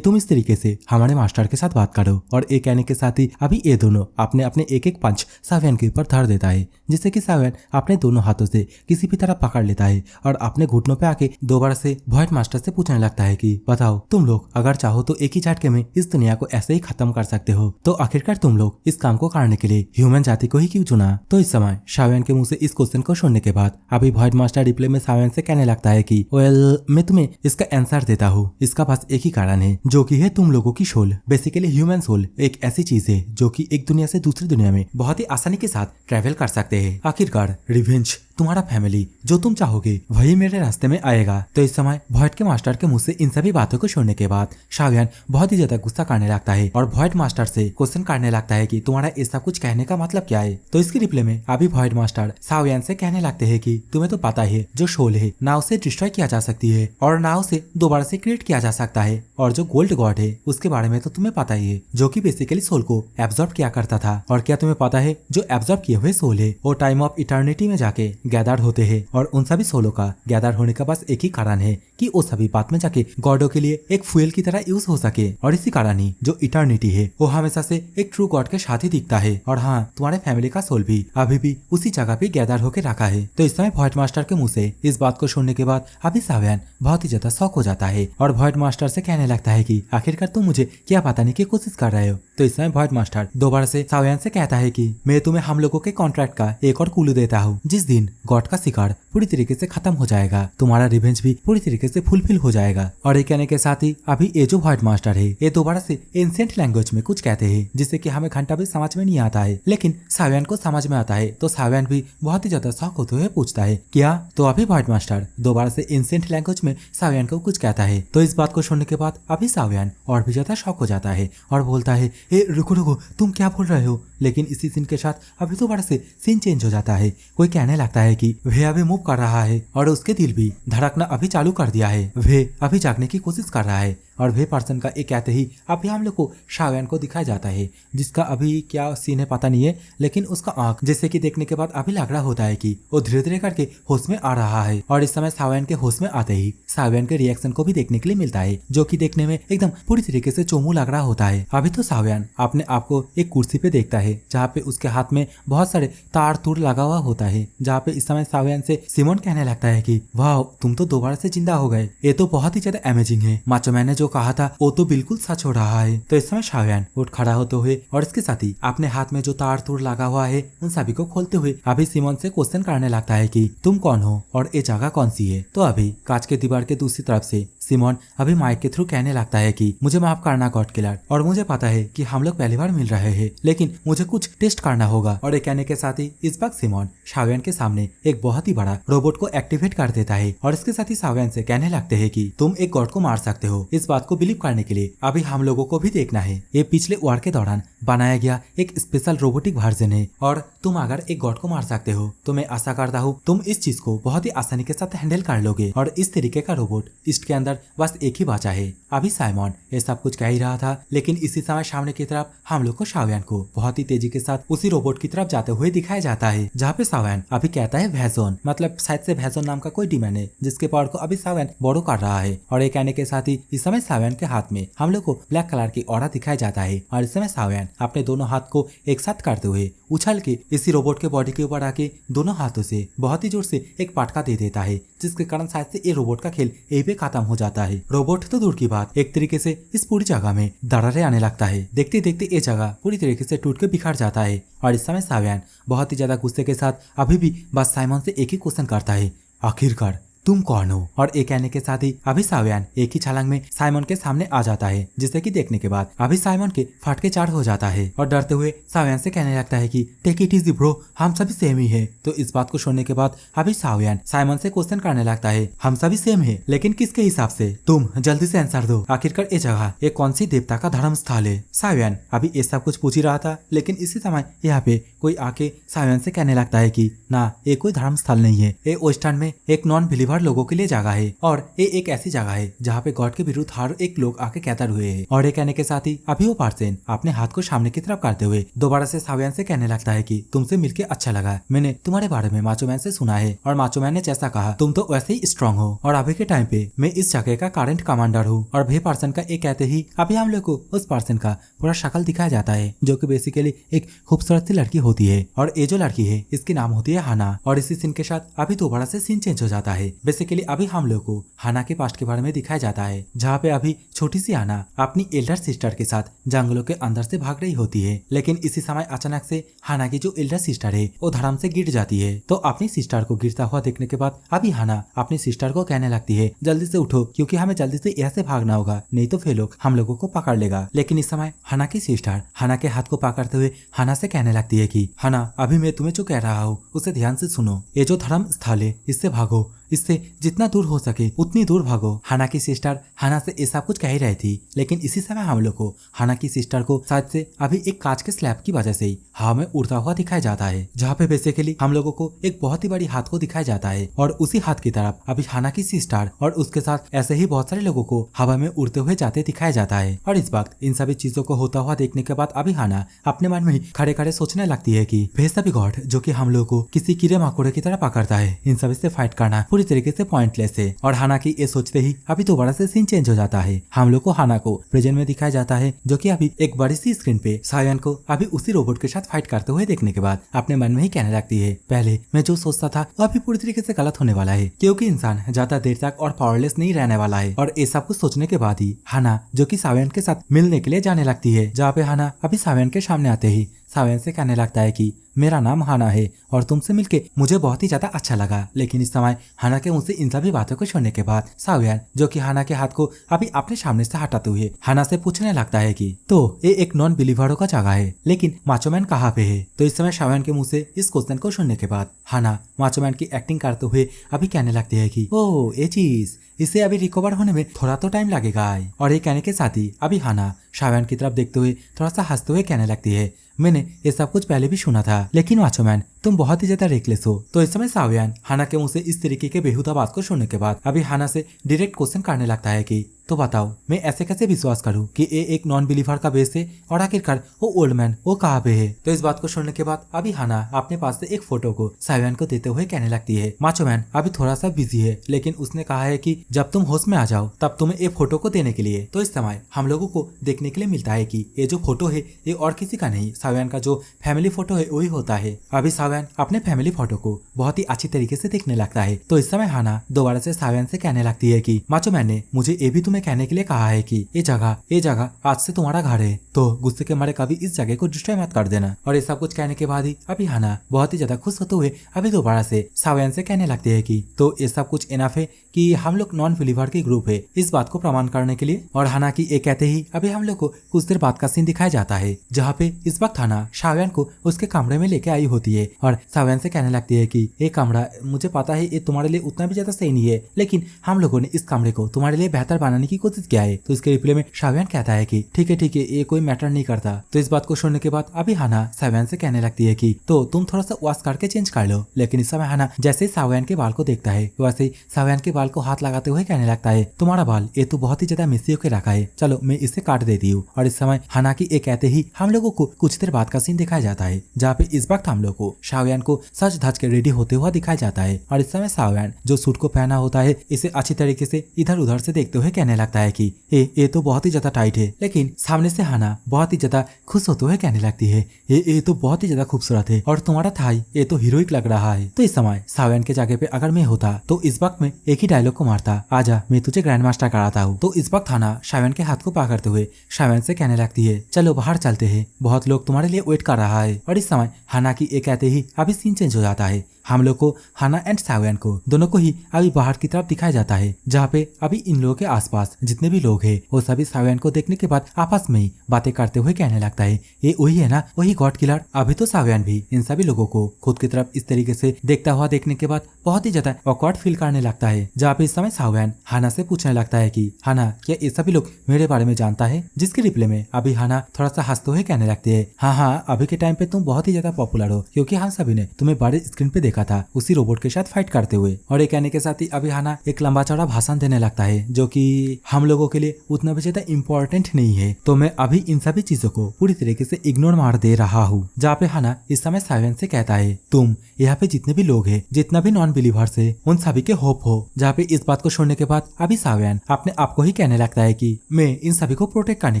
तुम इस तरीके से हमारे मास्टर के साथ बात करो। और ये कहने के साथ ही अभी ये दोनों अपने अपने एक एक पंच सावयान के ऊपर धर देता है, जिससे कि सावयान अपने दोनों हाथों से किसी भी तरह पकड़ लेता है और अपने घुटनों पे आके दोबारा से व्हाइट मास्टर से पूछने लगता है कि बताओ तुम लोग अगर चाहो तो एक ही झटके में इस दुनिया को ऐसे ही खत्म कर सकते हो, तो आखिरकार तुम लोग इस काम को करने के लिए ह्यूमन जाति को ही क्यों चुना। तो इस समय सावयान के मुंह से इस क्वेश्चन को सुनने के बाद अभी व्हाइट मास्टर रिप्लाई में सावयान से कहने लगता है कि वेल मैं तुम्हें इसका आंसर देता हूँ। इसका बस एक ही कारण है, जो कि है तुम लोगों की सोल। बेसिकली ह्यूमन सोल एक ऐसी चीज है जो कि एक दुनिया से दूसरी दुनिया में बहुत ही आसानी के साथ ट्रेवल कर सकते हैं। आखिरकार रिवेंज तुम्हारा फैमिली जो तुम चाहोगे वही मेरे रास्ते में आएगा। तो इस समय व्हाइट के मास्टर के मुंह से इन सभी बातों को सुनने के बाद सावयान बहुत ही ज्यादा गुस्सा करने लगता है और व्हाइट मास्टर से क्वेश्चन करने लगता है कि तुम्हारा ऐसा कुछ कहने का मतलब क्या है। तो इसकी रिप्लाई में अभी व्हाइट मास्टर सावयान से कहने लगते हैं कि तुम्हें तो पता है जो सोल है ना उसे डिस्ट्रॉय किया जा सकती है और ना उसे दोबारा से क्रिएट किया जा सकता है, और जो गोल्ड गॉड है उसके बारे में तो तुम्हें पता ही है, जो कि बेसिकली सोल को एब्जॉर्ब किया करता था। और क्या तुम्हें पता है जो एब्जॉर्ब किए हुए सोल है वो टाइम ऑफ इटर्निटी में जाके गैदर होते हैं, और उन सभी सोलों का गैदर होने का बस एक ही कारण है कि वो सभी बाद में जाके गॉडों के लिए एक फ्यूल की तरह यूज हो सके। और इसी कारण ही जो इटर्निटी है वो हमेशा से एक ट्रू गॉड के साथ ही दिखता है। और हाँ, तुम्हारे फैमिली का सोल भी अभी भी उसी जगह पे गैदर होकर रखा है। तो इस समय व्हाइट मास्टर के मुंह से इस बात को सुनने के बाद अभी सावयान बहुत ही ज्यादा शॉक हो जाता है और व्हाइट मास्टर से कहने लगता है कि आखिरकार तुम मुझे क्या बताने की कोशिश कर रहे हो। तो इस समय व्हाइट मास्टर दोबारा से सावयान से कहता है कि मैं तुम्हें हम लोगों के कॉन्ट्रैक्ट का एक और क्लू देता हूँ। जिस दिन गॉड का शिकार पूरी तरीके से खत्म हो जाएगा, तुम्हारा रिवेंज भी पूरी तरीके से फुलफिल हो जाएगा। और ये कहने के साथ ही अभी ये जो व्हाइट मास्टर है ये दोबारा से एंशिएंट लैंग्वेज में कुछ कहते हैं, जिससे कि हमें घंटा भी समझ में नहीं आता है, लेकिन सावयान को समझ में आता है। तो सावयान भी बहुत ही ज्यादा शॉक होते हुए पूछता है क्या। तो अभी व्हाइट मास्टर दोबारा से एंशिएंट लैंग्वेज में सावयान को कुछ कहता है। तो इस बात को सुनने के बाद अभी सावयान और भी ज्यादा शॉक हो जाता है और बोलता है ए रुको रुको, तुम क्या बोल रहे हो। लेकिन इसी सीन के साथ अभी दोबारा से सीन चेंज हो जाता है। कोई कहने लगता है कि वह अभी मूव कर रहा है और उसके दिल भी धड़कना अभी चालू कर दिया है, वह अभी जागने की कोशिश कर रहा है। और वे पर्सन का एक कहते ही अभी हम लोग को सावयान को दिखाया जाता है, जिसका अभी क्या सीन है पता नहीं है, लेकिन उसका आंख जैसे कि देखने के बाद अभी लग रहा होता है कि वो धीरे धीरे करके होश में आ रहा है। और इस समय सावयान के होश में आते ही सावयान के रिएक्शन को भी देखने के लिए मिलता है, जो कि देखने में एकदम पूरी तरीके से चोमू लग रहा होता है। अभी तो सावयान अपने आप को एक कुर्सी पे देखता है, जहाँ पे उसके हाथ में बहुत सारे तार तूर लगा हुआ होता है, जहाँ पे इस समय सावयान से सिमोन कहने लगता है कि वाह तुम तो दोबारा से जिंदा हो गए, ये तो बहुत ही ज्यादा अमेजिंग है। माचो मैन ने जो कहा था वो तो बिल्कुल सच हो रहा है। तो इस समय सावयान उठ खड़ा होते हुए और इसके साथ ही अपने हाथ में जो तार तूर लगा हुआ है उन सभी को खोलते हुए अभी सिमोन से क्वेश्चन करने लगता है कि तुम कौन हो और ये जगह कौन सी है। तो अभी कांच के दीवार के दूसरी तरफ से सिमोन अभी माइक के थ्रू कहने लगता है कि मुझे माफ करना गॉड किलर, और मुझे पता है कि हम लोग पहली बार मिल रहे हैं, लेकिन मुझे कुछ टेस्ट करना होगा। और ये कहने के साथ ही इस वक्त सिमोन सावयान के सामने एक बहुत ही बड़ा रोबोट को एक्टिवेट कर देता है और इसके साथ ही सावयान से कहने लगते हैं कि तुम एक गॉड को मार सकते हो। इस बात को बिलीव करने के लिए अभी हम लोगों को भी देखना है। ये पिछले वॉर के दौरान बनाया गया एक स्पेशल रोबोटिक वर्जन है, और तुम अगर एक गॉड को मार सकते हो तो मैं आशा करता हूँ तुम इस चीज को बहुत ही आसानी के साथ हैंडल कर लोगे। और इस तरीके का रोबोट ईस्ट के अंदर बस एक ही बचा है। अभी साइमन ये सब कुछ कह ही रहा था, लेकिन इसी समय सामने की तरफ हम लोग को सावयान को बहुत ही तेजी के साथ उसी रोबोट की तरफ जाते हुए दिखाया जाता है, जहाँ पे सावयान अभी कहता है वैजोन, मतलब शायद से वैजोन नाम का कोई डीमन है जिसके पावर को अभी सावयान बोरो कर रहा है। और ये कहने के साथ ही इस समय सावयान के हाथ में हम लोग को ब्लैक कलर की ऑरा दिखाया जाता है, और इस समय सावयान अपने दोनों हाथ को एक साथ करते हुए उछल के इसी रोबोट के बॉडी के ऊपर आके दोनों हाथों से बहुत ही जोर से एक पटका दे देता है, जिसके कारण शायद से ये रोबोट का खेल यही पे खत्म हो जाता है। रोबोट तो दूर की बात, एक तरीके से इस पूरी जगह में दरारें आने लगता है। देखते देखते ये जगह पूरी तरीके से टूट के बिखर जाता है। और इस समय सावियन बहुत ही ज्यादा गुस्से के साथ अभी भी बस साइमन से एक ही क्वेश्चन करता है, आखिरकार तुम कौन हो। और ये कहने के साथ ही अभी सावियन एक ही छलांग में साइमन के सामने आ जाता है, जिसे कि देखने के बाद अभी साइमन के फट के चार हो जाता है और डरते हुए सावियन से कहने लगता है कि टेक इट इजी ब्रो, हम सभी सेम ही है। तो इस बात को सुनने के बाद अभी सावियन साइमन से क्वेश्चन करने लगता है, हम सभी सेम है लेकिन किसके हिसाब से? तुम जल्दी से आंसर दो, आखिरकार ये जगह ये कौन सी देवता का धर्म स्थल है? सावियन अभी ये सब कुछ पूछ ही रहा था, लेकिन इसी समय यहाँ पे कोई आके सावियन से कहने लगता है कि ना, ये कोई धर्म स्थल नहीं है, ये वेस्टर्न में एक नॉन बिलीवर लोगों के लिए जगह है और ये एक ऐसी जगह है जहाँ पे गॉड के विरुद्ध हर एक लोग आके कैदर हुए हैं। और ये कहने के साथ ही अभी वो पर्सन अपने हाथ को सामने की तरफ करते हुए दोबारा से सावियन से कहने लगता है कि तुमसे मिलके अच्छा लगा, मैंने तुम्हारे बारे में माचो मैन से सुना है और माचो मैन ने जैसा कहा तुम तो वैसे ही स्ट्रांग हो और अभी के टाइम पे मैं इस जगह का करंट कमांडर हूँ। और वे पर्सन का एक कहते ही अभी हम लोग को उस पर्सन का पूरा शक्ल दिखाया जाता है, जो कि बेसिकली एक खूबसूरत सी लड़की होती है। और ये जो लड़की है इसकी नाम होती है हाना। और इसी सीन के साथ अभी दोबारा से सीन चेंज हो जाता है। बेसिकली अभी हम लोग को हाना के पास्ट के बारे में दिखाया जाता है, जहाँ पे अभी छोटी सी हाना अपनी एल्डर सिस्टर के साथ जंगलों के अंदर से भाग रही होती है। लेकिन इसी समय अचानक से हाना की जो एल्डर सिस्टर है वो धर्म से गिर जाती है। तो अपनी सिस्टर को गिरता हुआ देखने के बाद अभी हाना अपनी सिस्टर को कहने लगती है, जल्दी से उठो क्योंकि हमें जल्दी से यहाँ से भागना होगा, नहीं तो फिर लोग हम लोगों को पकड़ लेगा। लेकिन इस समय हाना की सिस्टर हाना के हाथ को पकड़ते हुए हाना से कहने लगती है कि हाना, अभी मैं तुम्हें जो कह रहा हूँ उसे ध्यान से सुनो, ये जो धर्म स्थल है इससे भागो, इससे जितना दूर हो सके उतनी दूर भागो। हाना की सिस्टर हाना से ऐसा कुछ कह ही रही थी, लेकिन इसी समय हम लोग को हाना की सिस्टर को शायद से अभी एक कांच के स्लैब की वजह से ही हवा में उड़ता हुआ दिखाया जाता है, जहाँ पे बेसिकली हम लोगों को एक बहुत ही बड़ी हाथ को दिखाया जाता है। और उसी हाथ की तरफ अभी हाना की सिस्टर और उसके साथ ऐसे ही बहुत सारे लोगों को हवा में उड़ते हुए जाते दिखाया जाता है। और इस वक्त इन सभी चीजों को होता हुआ देखने के बाद अभी हाना अपने मन में ही खड़े खड़े सोचने लगती है कि वे सभी गॉड जो कि हम लोगों को किसी कीड़े मकोड़े की तरह पकड़ता है, इन सभी से फाइट करना पूरी तरीके से पॉइंटलेस है। और हाना की ये सोचते ही अभी दोबारा से सीन चेंज हो जाता है। हम लोग को हाना को प्रेजेंट में दिखाया जाता है, जो कि अभी एक बड़ी सी स्क्रीन पे सावियन को अभी उसी रोबोट के साथ फाइट करते हुए देखने के बाद अपने मन में ही कहने लगती है, पहले मैं जो सोचता था वो अभी पूरी तरीके से गलत होने वाला है, क्योंकि इंसान ज्यादा देर तक और पावरलेस नहीं रहने वाला है। और ये सब कुछ सोचने के बाद ही हाना जो कि सावियन के साथ मिलने के लिए जाने लगती है, जहाँ पे हाना अभी सावियन के सामने आते ही सावियन से कहने लगता है कि मेरा नाम हाना है और तुमसे मिलके मुझे बहुत ही ज्यादा अच्छा लगा। लेकिन इस समय हाना के मुझसे इन सभी बातों को सुनने के बाद सावियन जो कि हाना के हाथ को अभी अपने सामने से हटाते हुए हाना से पूछने लगता है कि तो ये एक नॉन बिलीवरों का जगह है, लेकिन माचोमैन कहाँ पे है? तो इस समय सावियन के मुंह से इस क्वेश्चन को सुनने के बाद हाना माचोमैन की एक्टिंग करते हुए अभी कहने लगती है कि ओ ये चीज, इसे अभी रिकवर होने में थोड़ा तो टाइम लगेगा। और ये कहने के साथ ही अभी हाना सावियन की तरफ देखते हुए थोड़ा सा हंसते हुए कहने लगती है, मैंने ये सब कुछ पहले भी सुना था, लेकिन माचोमैन तुम बहुत ही ज्यादा रेकलेस हो। तो इस समय सावियन हाना के मुंह से इस तरीके के बेहुदा बात को सुनने के बाद अभी हाना से डायरेक्ट क्वेश्चन करने लगता है कि तो बताओ मैं ऐसे कैसे विश्वास करूं कि ये एक नॉन बिलीवर का बेस है और आखिरकार वो ओल्ड मैन वो कहाँ पे है? तो इस बात को सुनने के बाद अभी हाना अपने पास से एक फोटो को सावियन को देते हुए कहने लगती है, माचोमैन अभी थोड़ा सा बिजी है, लेकिन उसने कहा है कि जब तुम होश में आ जाओ तब तुम्हें ये फोटो को देने के लिए। तो इस समय हम लोगों को देखने के लिए मिलता है कि ये जो फोटो है ये और किसी का नहीं, सावियन का जो फैमिली फोटो है वही होता है। अभी सावियन अपने फैमिली फोटो को बहुत ही अच्छी तरीके से देखने लगता है। तो इस समय हाना दोबारा से सावियन से कहने लगती है कि माचोमैन ने मुझे ये भी तुम्हें कहने के लिए कहा है कि ये जगह आज से तुम्हारा घर है, तो गुस्से के मारे कभी इस जगह को डिस्ट्रॉय मत कर देना। और ये सब कुछ कहने के बाद ही अभी हाना बहुत ही ज्यादा खुश होते हुए अभी दोबारा से सावियन से कहने लगती है कि तो ये सब कुछ इनफ है कि हम लोग नॉन बिलीवर के ग्रुप है, इस बात को प्रमाण करने के लिए। और हाना की ये कहते ही अभी हम लोग को कुछ देर बाद का सीन दिखाया जाता है, जहाँ पे इस वक्त हाना सावियन को उसके कमरे में लेके आई होती है और सावियन से कहने लगती है कि ये कमरा मुझे पता है ये तुम्हारे लिए उतना भी ज्यादा सही नहीं है, लेकिन हम लोगों ने इस कमरे को तुम्हारे लिए बेहतर बनाने की कोशिश किया है। तो इसके रिप्लाई में सावियन कहता है कि ठीक है ये कोई मैटर नहीं करता। तो इस बात को सुनने के बाद अभी हाना सावियन से कहने लगती है कि तो तुम थोड़ा सा वॉश करके चेंज कर लो। लेकिन इस समय हाना जैसे ही सावियन के बाल को देखता है वैसे ही सावियन के बाल को हाथ लगाते हुए कहने लगता है, तुम्हारा बाल ये तो बहुत ही ज्यादा मिसी होकर रखा है, चलो मैं इसे काट देती हूँ। और इस समय हाना की ये कहते ही हम लोगों को कुछ देर बाद का सीन दिखाया जाता है, जहाँ पे इस वक्त हम लोग को शाओयान को सच धज के रेडी होते हुआ दिखाया जाता है और इस समय शाओयान जो सूट को पहना होता है इसे अच्छी तरीके से इधर उधर से देखते हुए कहने लगता है कि ये तो बहुत ही ज्यादा टाइट है। लेकिन सामने से हाना बहुत ही ज्यादा खुश होते हुए कहने लगती है ये तो बहुत ही ज्यादा खूबसूरत है और तुम्हारा थाई ये तो हीरोइक लग रहा है। तो इस समय शाओयान के जगह पे अगर मैं होता तो इस वक्त में एक ही डायलॉग को मारता, आजा मैं तुझे ग्रैंड मास्टर कराता हूँ। तो इस वक्त हाना शाओयान के हाथ को पकड़ते हुए शाओयान से कहने लगती है चलो बाहर चलते हैं, बहुत लोग तुम्हारे लिए वेट कर रहा है। और इस समय हाना की ये कहते ही अभी सीन चेंज हो जाता है। हम लोग को हाना एंड शाओयान को दोनों को ही अभी बाहर की तरफ दिखाया जाता है, जहाँ पे अभी इन लोगों के आसपास जितने भी लोग हैं वो सभी शाओयान को देखने के बाद आपस में ही बातें करते हुए कहने लगता है ये वही है ना, वही गॉड किलर। अभी तो शाओयान भी इन सभी लोगों को खुद की तरफ इस तरीके से देखता हुआ देखने के बाद बहुत ही ज्यादा ऑकवर्ड फील करने लगता है, जहाँ पे इस समय शाओयान हाना से पूछने लगता है कि हाना क्या ये सभी लोग मेरे बारे में जानता है। जिसके रिप्लाई में अभी हाना थोड़ा सा हंसते हुए कहने लगती है हाँ अभी के टाइम पे तुम बहुत ही ज्यादा पॉपुलर हो, क्योंकि हम सभी ने तुम्हें बड़े स्क्रीन पे देखा था उसी रोबोट के साथ फाइट करते हुए। और ये कहने के साथ ही अभी हाना एक लंबा चौड़ा भाषण देने लगता है जो कि हम लोगों के लिए उतना भी ज्यादा इम्पोर्टेंट नहीं है, तो मैं अभी इन सभी चीजों को पूरी तरीके से इग्नोर मार दे रहा हूँ। जहाँ पे हाना इस समय शाओयान से कहता है तुम यहाँ पे जितने भी लोग हैं, जितना भी नॉन बिलीवर्स है, उन सभी के होप हो। जहाँ पे इस बात को सुनने के बाद अभी शाओयान अपने आप को ही कहने लगता है कि मैं इन सभी को प्रोटेक्ट करने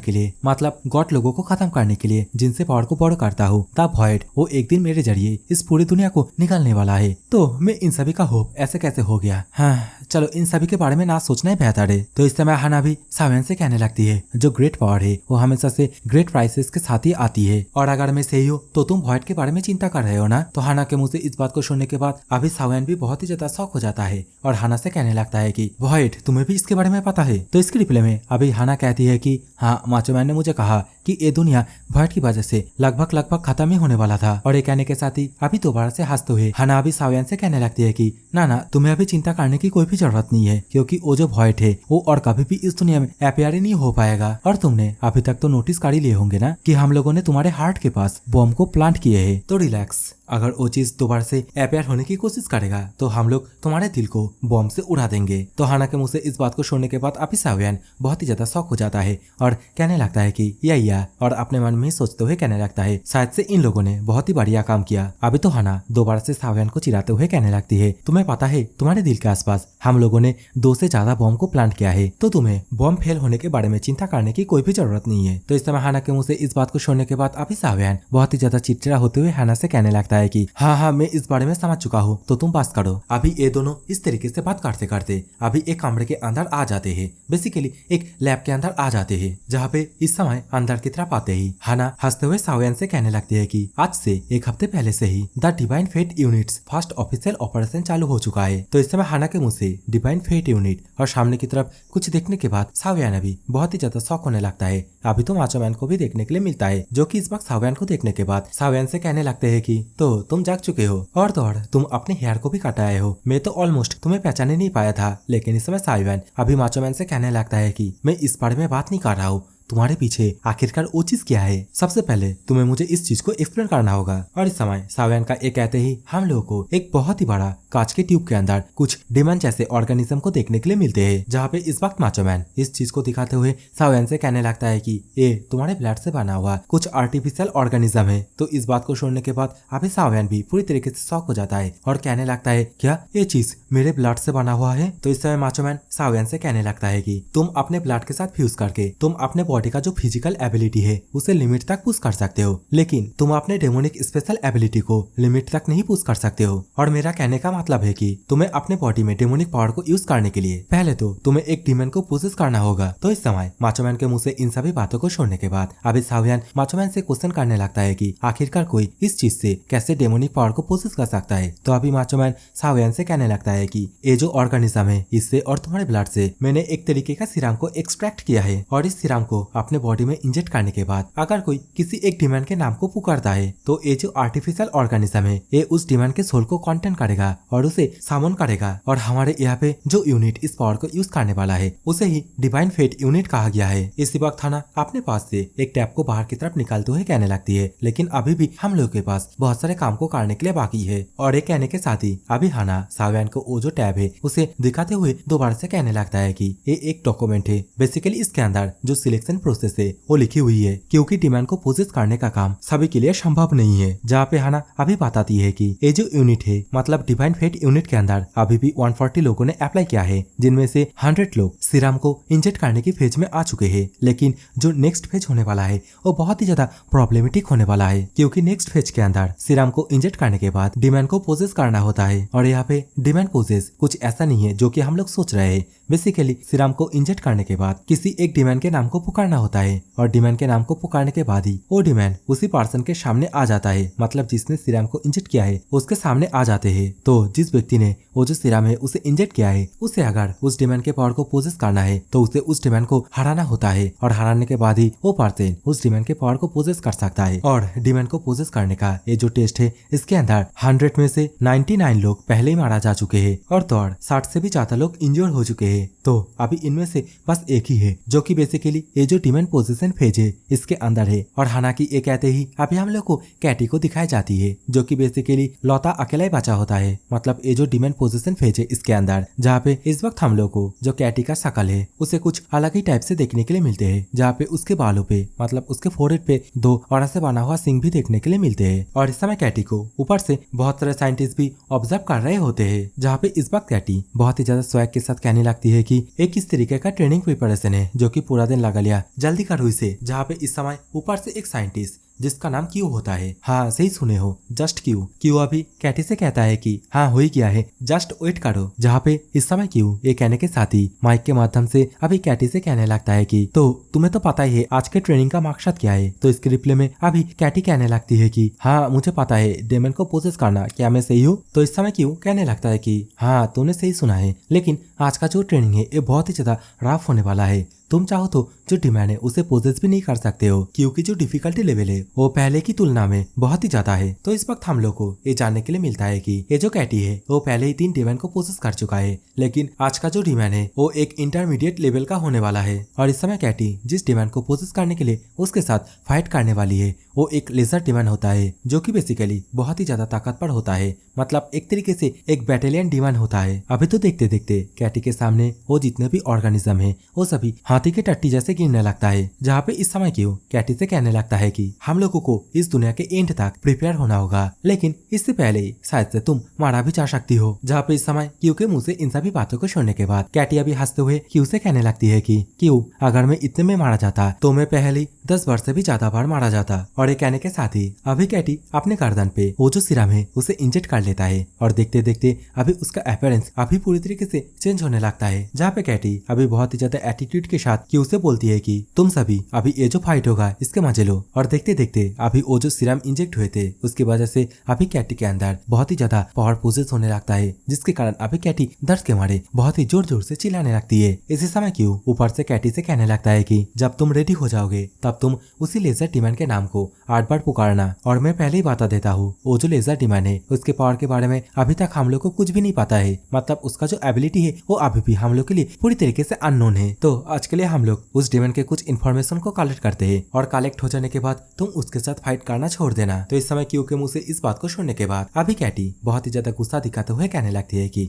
के लिए, मतलब गॉड लोगों को खत्म करने के लिए जिनसे पावर को बड़ा करता हूँ, द वॉइड, वो एक दिन मेरे जरिए इस पूरी दुनिया को निकालने वाला है। तो मैं इन सभी का होप ऐसे कैसे हो गया। हाँ चलो इन सभी के बारे में ना सोचना ही बेहतर है। तो इस समय हाना भी शाओयान से कहने लगती है जो ग्रेट पावर है वो हमेशा से ग्रेट प्राइसेस के साथ ही आती है, और अगर मैं सही हूँ तो तुम वॉइड के बारे में चिंता कर रहे हो ना। तो हाना के मुंह से इस बात को सुनने के बाद अभी शाओयान भी बहुत ही ज्यादा शॉक हो जाता है और हाना से कहने लगता है कि वॉइड तुम्हें भी इसके बारे में पता है। तो इसके रिप्लाई में अभी हाना कहती है कि हाँ माचो मैन ने मुझे कहा कि ये दुनिया वॉइड की वजह से लगभग खत्म ही होने वाला था। और ये कहने के साथ ही अभी दोबारा से हंसते हुए हाना अभी शाओयान से कहने लगती है कि ना तुम्हें अभी चिंता करने की कोई भी जरूरत नहीं है, क्योंकि वो जो वॉइड है वो और कभी भी इस दुनिया में अपीयर ही नहीं हो पाएगा। और तुमने अभी तक तो नोटिस कर ही लिए होंगे ना कि हम लोगों ने तुम्हारे हार्ट के पास बॉम्ब को प्लांट किए है। तो रिलैक्स, अगर वो चीज दोबारा से अपीयर होने की कोशिश करेगा तो हम लोग तुम्हारे दिल को बॉम्ब से उड़ा देंगे। तो हाना के मुंह से इस बात को सुनने के बाद अभी शाओयान बहुत ही ज्यादा शॉक हो जाता है और कहने लगता है कि या और अपने मन में ही सोचते हुए कहने लगता है शायद से इन लोगों ने बहुत ही बढ़िया काम किया। अभी तो हाना दोबारा से शाओयान को चिढ़ाते हुए कहने लगती है तुम्हें पता है तुम्हारे दिल के आसपास हम लोगों ने 2 से ज्यादा बॉम्ब को प्लांट किया है, तो तुम्हें बॉम्ब फेल होने के बारे में चिंता करने की कोई भी जरूरत नहीं है। तो इस समय हाना के मुंह से इस बात को सुनने के बाद अभी शाओयान बहुत ही ज्यादा चिड़चिड़ा होते हुए हाना से कहने लगता है कि हाँ मैं इस बारे में समझ चुका हूँ, तो तुम बात करो। अभी ये दोनों इस तरीके से बात करते करते अभी एक कमरे के अंदर आ जाते हैं, बेसिकली एक लैब के अंदर आ जाते हैं, जहाँ पे इस समय अंदर की तरफ आते ही हाना हंसते हुए शाओयान से कहने लगती है कि आज से 1 हफ्ते पहले से ही the divine fate units first official operation चालू हो चुका है। तो इस समय हाना के मुंह से डिवाइन फेट यूनिट और सामने की तरफ कुछ देखने के बाद शाओयान अभी बहुत ही ज्यादा शौक होने लगता है। अभी तो माचो मैन को भी देखने के लिए मिलता है, जो कि इस वक्त शाओयान को देखने के बाद शाओयान से कहने लगते हैं कि तो तुम जाग चुके हो और तो और तुम अपने हेयर को भी कटाए हो। मैं तो ऑलमोस्ट तुम्हें पहचाने नहीं पाया था। लेकिन इस समय शाओयान अभी माचो मैन से कहने लगता है कि मैं इस बारे में बात नहीं कर रहा हूँ, तुम्हारे पीछे आखिरकार वो चीज क्या है, सबसे पहले तुम्हें मुझे इस चीज को एक्सप्लेन करना होगा। और इस समय शाओयान का ये कहते ही हम लोगों को एक बहुत ही बड़ा कांच के ट्यूब के अंदर कुछ डेमन जैसे ऑर्गेनिज्म को देखने के लिए मिलते हैं, जहाँ पे इस वक्त माचो मैन इस चीज को दिखाते हुए शाओयान से कहने लगता है कि ये तुम्हारे ब्लड से बना हुआ कुछ आर्टिफिशियल ऑर्गेनिज्म है। तो इस बात को सुनने के बाद अभी शाओयान भी पूरी तरीके से शॉक हो जाता है और कहने लगता है क्या ये चीज मेरे ब्लड से बना हुआ है। तो इस समय माचो मैन शाओयान से कहने लगता है कि तुम अपने ब्लड के साथ फ्यूज करके तुम अपने बॉडी का जो फिजिकल एबिलिटी है उसे लिमिट तक पुश कर सकते हो, लेकिन तुम अपने डेमोनिक स्पेशल एबिलिटी को लिमिट तक नहीं पुश कर सकते हो। और मेरा कहने का मतलब है कि तुम्हें अपने बॉडी में डेमोनिक पावर को यूज करने के लिए पहले तो तुम्हें एक डीमन को पोसेस करना होगा। तो इस समय माचो मैन के मुंह से इन सभी बातों को सुनने के बाद अभी शाओयान माचो मैन से क्वेश्चन करने लगता है कि आखिरकार कोई इस चीज से कैसे डेमोनिक पावर को पोसेस कर सकता है। तो अभी माचो मैन शाओयान से कहने लगता है कि ये जो ऑर्गेनिज्म है इससे और तुम्हारे ब्लड से मैंने एक तरीके का सीरम को एक्सट्रैक्ट किया है, और इस सीरम को अपने बॉडी में इंजेक्ट करने के बाद अगर कोई किसी एक डिमन के नाम को पुकारता है तो ये जो आर्टिफिशियल ऑर्गेनिज्म है ये उस डिमन के सोल को कंटेन करेगा और उसे सामन करेगा। और हमारे यहाँ पे जो यूनिट इस पावर को यूज करने वाला है उसे ही डिवाइन फेट यूनिट कहा गया है। इसी वक्त हाना अपने पास से एक टैब को बाहर की तरफ निकालते हुए कहने लगती है लेकिन अभी भी हम लोग के पास बहुत सारे काम को करने के लिए बाकी है। और ये कहने के साथ ही अभी हाना शाओयान को वो जो टैब है उसे दिखाते हुए दोबारा से कहने लगता है कि ये एक डॉक्यूमेंट है, बेसिकली इसके अंदर जो सिलेक्शन एक्टिवेशन प्रोसेस है वो लिखी हुई है, क्योंकि डिमांड को पोजेस करने का काम सभी के लिए संभव नहीं है। जहाँ पे हाना अभी बताती है कि ये जो यूनिट है मतलब डिवाइन फेट यूनिट के अंदर अभी भी 140 लोगों ने अप्लाई किया है, जिनमें से 100 लोग सीरम को इंजेक्ट करने की फेज में आ चुके हैं। लेकिन जो नेक्स्ट फेज होने वाला है वो बहुत ही ज्यादा प्रॉब्लमेटिक होने वाला है, क्योंकि नेक्स्ट फेज के अंदर सीरम को इंजेक्ट करने के बाद डिमांड को पोजेस करना होता है। और यहाँ पे डिमांड पोजेस कुछ ऐसा नहीं है जो कि हम लोग सोच रहे हैं। बेसिकली सीरम को इंजेक्ट करने के बाद किसी एक डिमांड के नाम को पुकारना होता है, और डिमांड के नाम को पुकारने के बाद ही वो डिमांड उसी पर्सन के सामने आ जाता है, मतलब जिसने सीरम को इंजेक्ट किया है उसके सामने आ जाते हैं। तो जिस व्यक्ति ने वो जो सीरम है उसे इंजेक्ट किया है, उसे अगर उस डिमांड के पावर को पोजेस करना है तो उसे उस डिमांड को हराना होता है, और हराने के बाद ही वो पर्सन उस डिमांड के पावर को पोजेस कर सकता है। और डिमांड को पोजेस करने का ये जो टेस्ट है इसके अंदर 100 में से 99 लोग पहले ही मारा जा चुके हैं, और तो 60 से भी ज्यादा लोग इंजर्ड हो चुके हैं। तो अभी इनमें से बस एक ही है जो कि बेसिकली ये जो डिमांड पोजीशन फेज है इसके अंदर है। और हालांकि ये कहते ही अभी हम लोग को कैटी को दिखाई जाती है, जो कि बेसिकली लौता अकेला ही बचा होता है, मतलब ये जो डिमांड पोजीशन फेज है इसके अंदर, जहाँ पे इस वक्त हम लोग को जो कैटी का शकल है उसे कुछ अलग ही टाइप से देखने के लिए मिलते हैं, जहाँ पे उसके बालों पे मतलब उसके फोरहेड पे 2 और से बना हुआ सिंग भी देखने के लिए मिलते हैं। और इस समय कैटी को ऊपर से बहुत सारे साइंटिस्ट भी ऑब्जर्व कर रहे होते हैं, जहाँ पे इस वक्त कैटी बहुत ही ज्यादा स्वैग के साथ कहने लगती है कि एक किस तरीके का ट्रेनिंग प्रिपरेशन है जो कि पूरा दिन लगा लिया, जल्दी कर हुई से। जहाँ पे इस समय ऊपर से एक साइंटिस्ट जिसका नाम क्यू होता है, हाँ सही सुने हो, जस्ट क्यू अभी कैटी से कहता है कि हाँ हो ही गया है, जस्ट वेट करो। जहाँ पे इस समय क्यू ये कहने के साथ ही माइक के माध्यम से अभी कैटी से कहने लगता है कि तो तुम्हें तो पता ही है आज के ट्रेनिंग का मकसद क्या है। तो इसके रिप्ले में अभी कैटी कहने लगती है कि हाँ मुझे पता है डेमन को पोजेस करना, क्या मैं सही हूँ। तो इस समय क्यू कहने लगता है कि हाँ तुमने सही सुना है, लेकिन आज का जो ट्रेनिंग है ये बहुत ही ज्यादा रफ होने वाला है। तुम चाहो तो जो डिमांड है उसे पोजेस भी नहीं कर सकते हो, क्योंकि जो डिफिकल्टी लेवल है वो पहले की तुलना में बहुत ही ज्यादा है। तो इस वक्त हम लोग को ये जानने के लिए मिलता है कि ये जो कैटी है वो पहले ही 3 डिमांड को पोजेस कर चुका है, लेकिन आज का जो डिमांड है वो एक इंटरमीडिएट लेवल का होने वाला है। और इस समय कैटी जिस डिमांड को पोजेस करने के लिए उसके साथ फाइट करने वाली है वो एक लेजर डिमांड होता है, जो कि बेसिकली बहुत ही ज्यादा ताकतवर होता है, मतलब एक तरीके से एक बैटेलियन डिमांड होता है। अभी तो देखते देखते कैटी के सामने वो जितने भी ऑर्गेनिज्म है वो सभी हाथी के टट्टी जैसे गिरने लगता है। जहाँ पे इस समय क्यों कैटी से कहने लगता है कि हम लोगों को इस दुनिया के एंड तक प्रिपेयर होना होगा, लेकिन इससे पहले ही शायद से तुम मारा भी जा सकती हो। जहाँ पे इस समय क्यू के मुंह से इन सभी बातों को सुनने के बाद कैटी अभी हंसते हुए क्यू से कहने लगती है कि क्यू अगर मैं इतने में मारा जाता तो मैं पहले 10 वर्ष से भी ज्यादा बार मारा जाता। और ये कहने के साथ ही अभी कैटी अपने गर्दन पे वो जो सीरम है उसे इंजेक्ट कर लेता है, और देखते देखते अभी उसका अपीयरेंस अभी पूरी तरीके से चेंज होने लगता है। जहाँ पे कैटी अभी बहुत ही ज्यादा एटीट्यूड के साथ क्यू से बोलती है कि तुम सभी अभी ये जो फाइट होगा इसके मजे लो। और देखते देखते अभी वो जो सीरम इंजेक्ट हुए थे उसकी वजह से अभी कैटी के अंदर बहुत ही ज्यादा पावर पोजेस होने लगता है, जिसके कारण अभी कैटी दर्द के मारे बहुत ही जोर जोर से चिल्लाने लगती है। इसी समय क्यू ऊपर से कैटी से कहने लगता है कि जब तुम रेडी हो जाओगे तब तुम उसी लेजर डिमांड के नाम को 8 बार पुकारना। और मैं पहले ही बता देता हूँ वो जो लेजर डिमांड है उसके पावर के बारे में अभी तक हम लोग को कुछ भी नहीं पता है, मतलब उसका जो एबिलिटी है वो अभी भी हम लोग के लिए पूरी तरीके से अननोन है। तो आज के लिए हम लोग उस डिमांड के कुछ इन्फॉर्मेशन को कलेक्ट करते हैं, और कलेक्ट हो जाने के बाद तुम उसके साथ फाइट करना छोड़ देना। तो इस समय क्यू के मुंह से इस बात को सुनने के बाद अभी कैटी बहुत ही ज्यादा गुस्सा दिखाते हुए कहने लगती है कि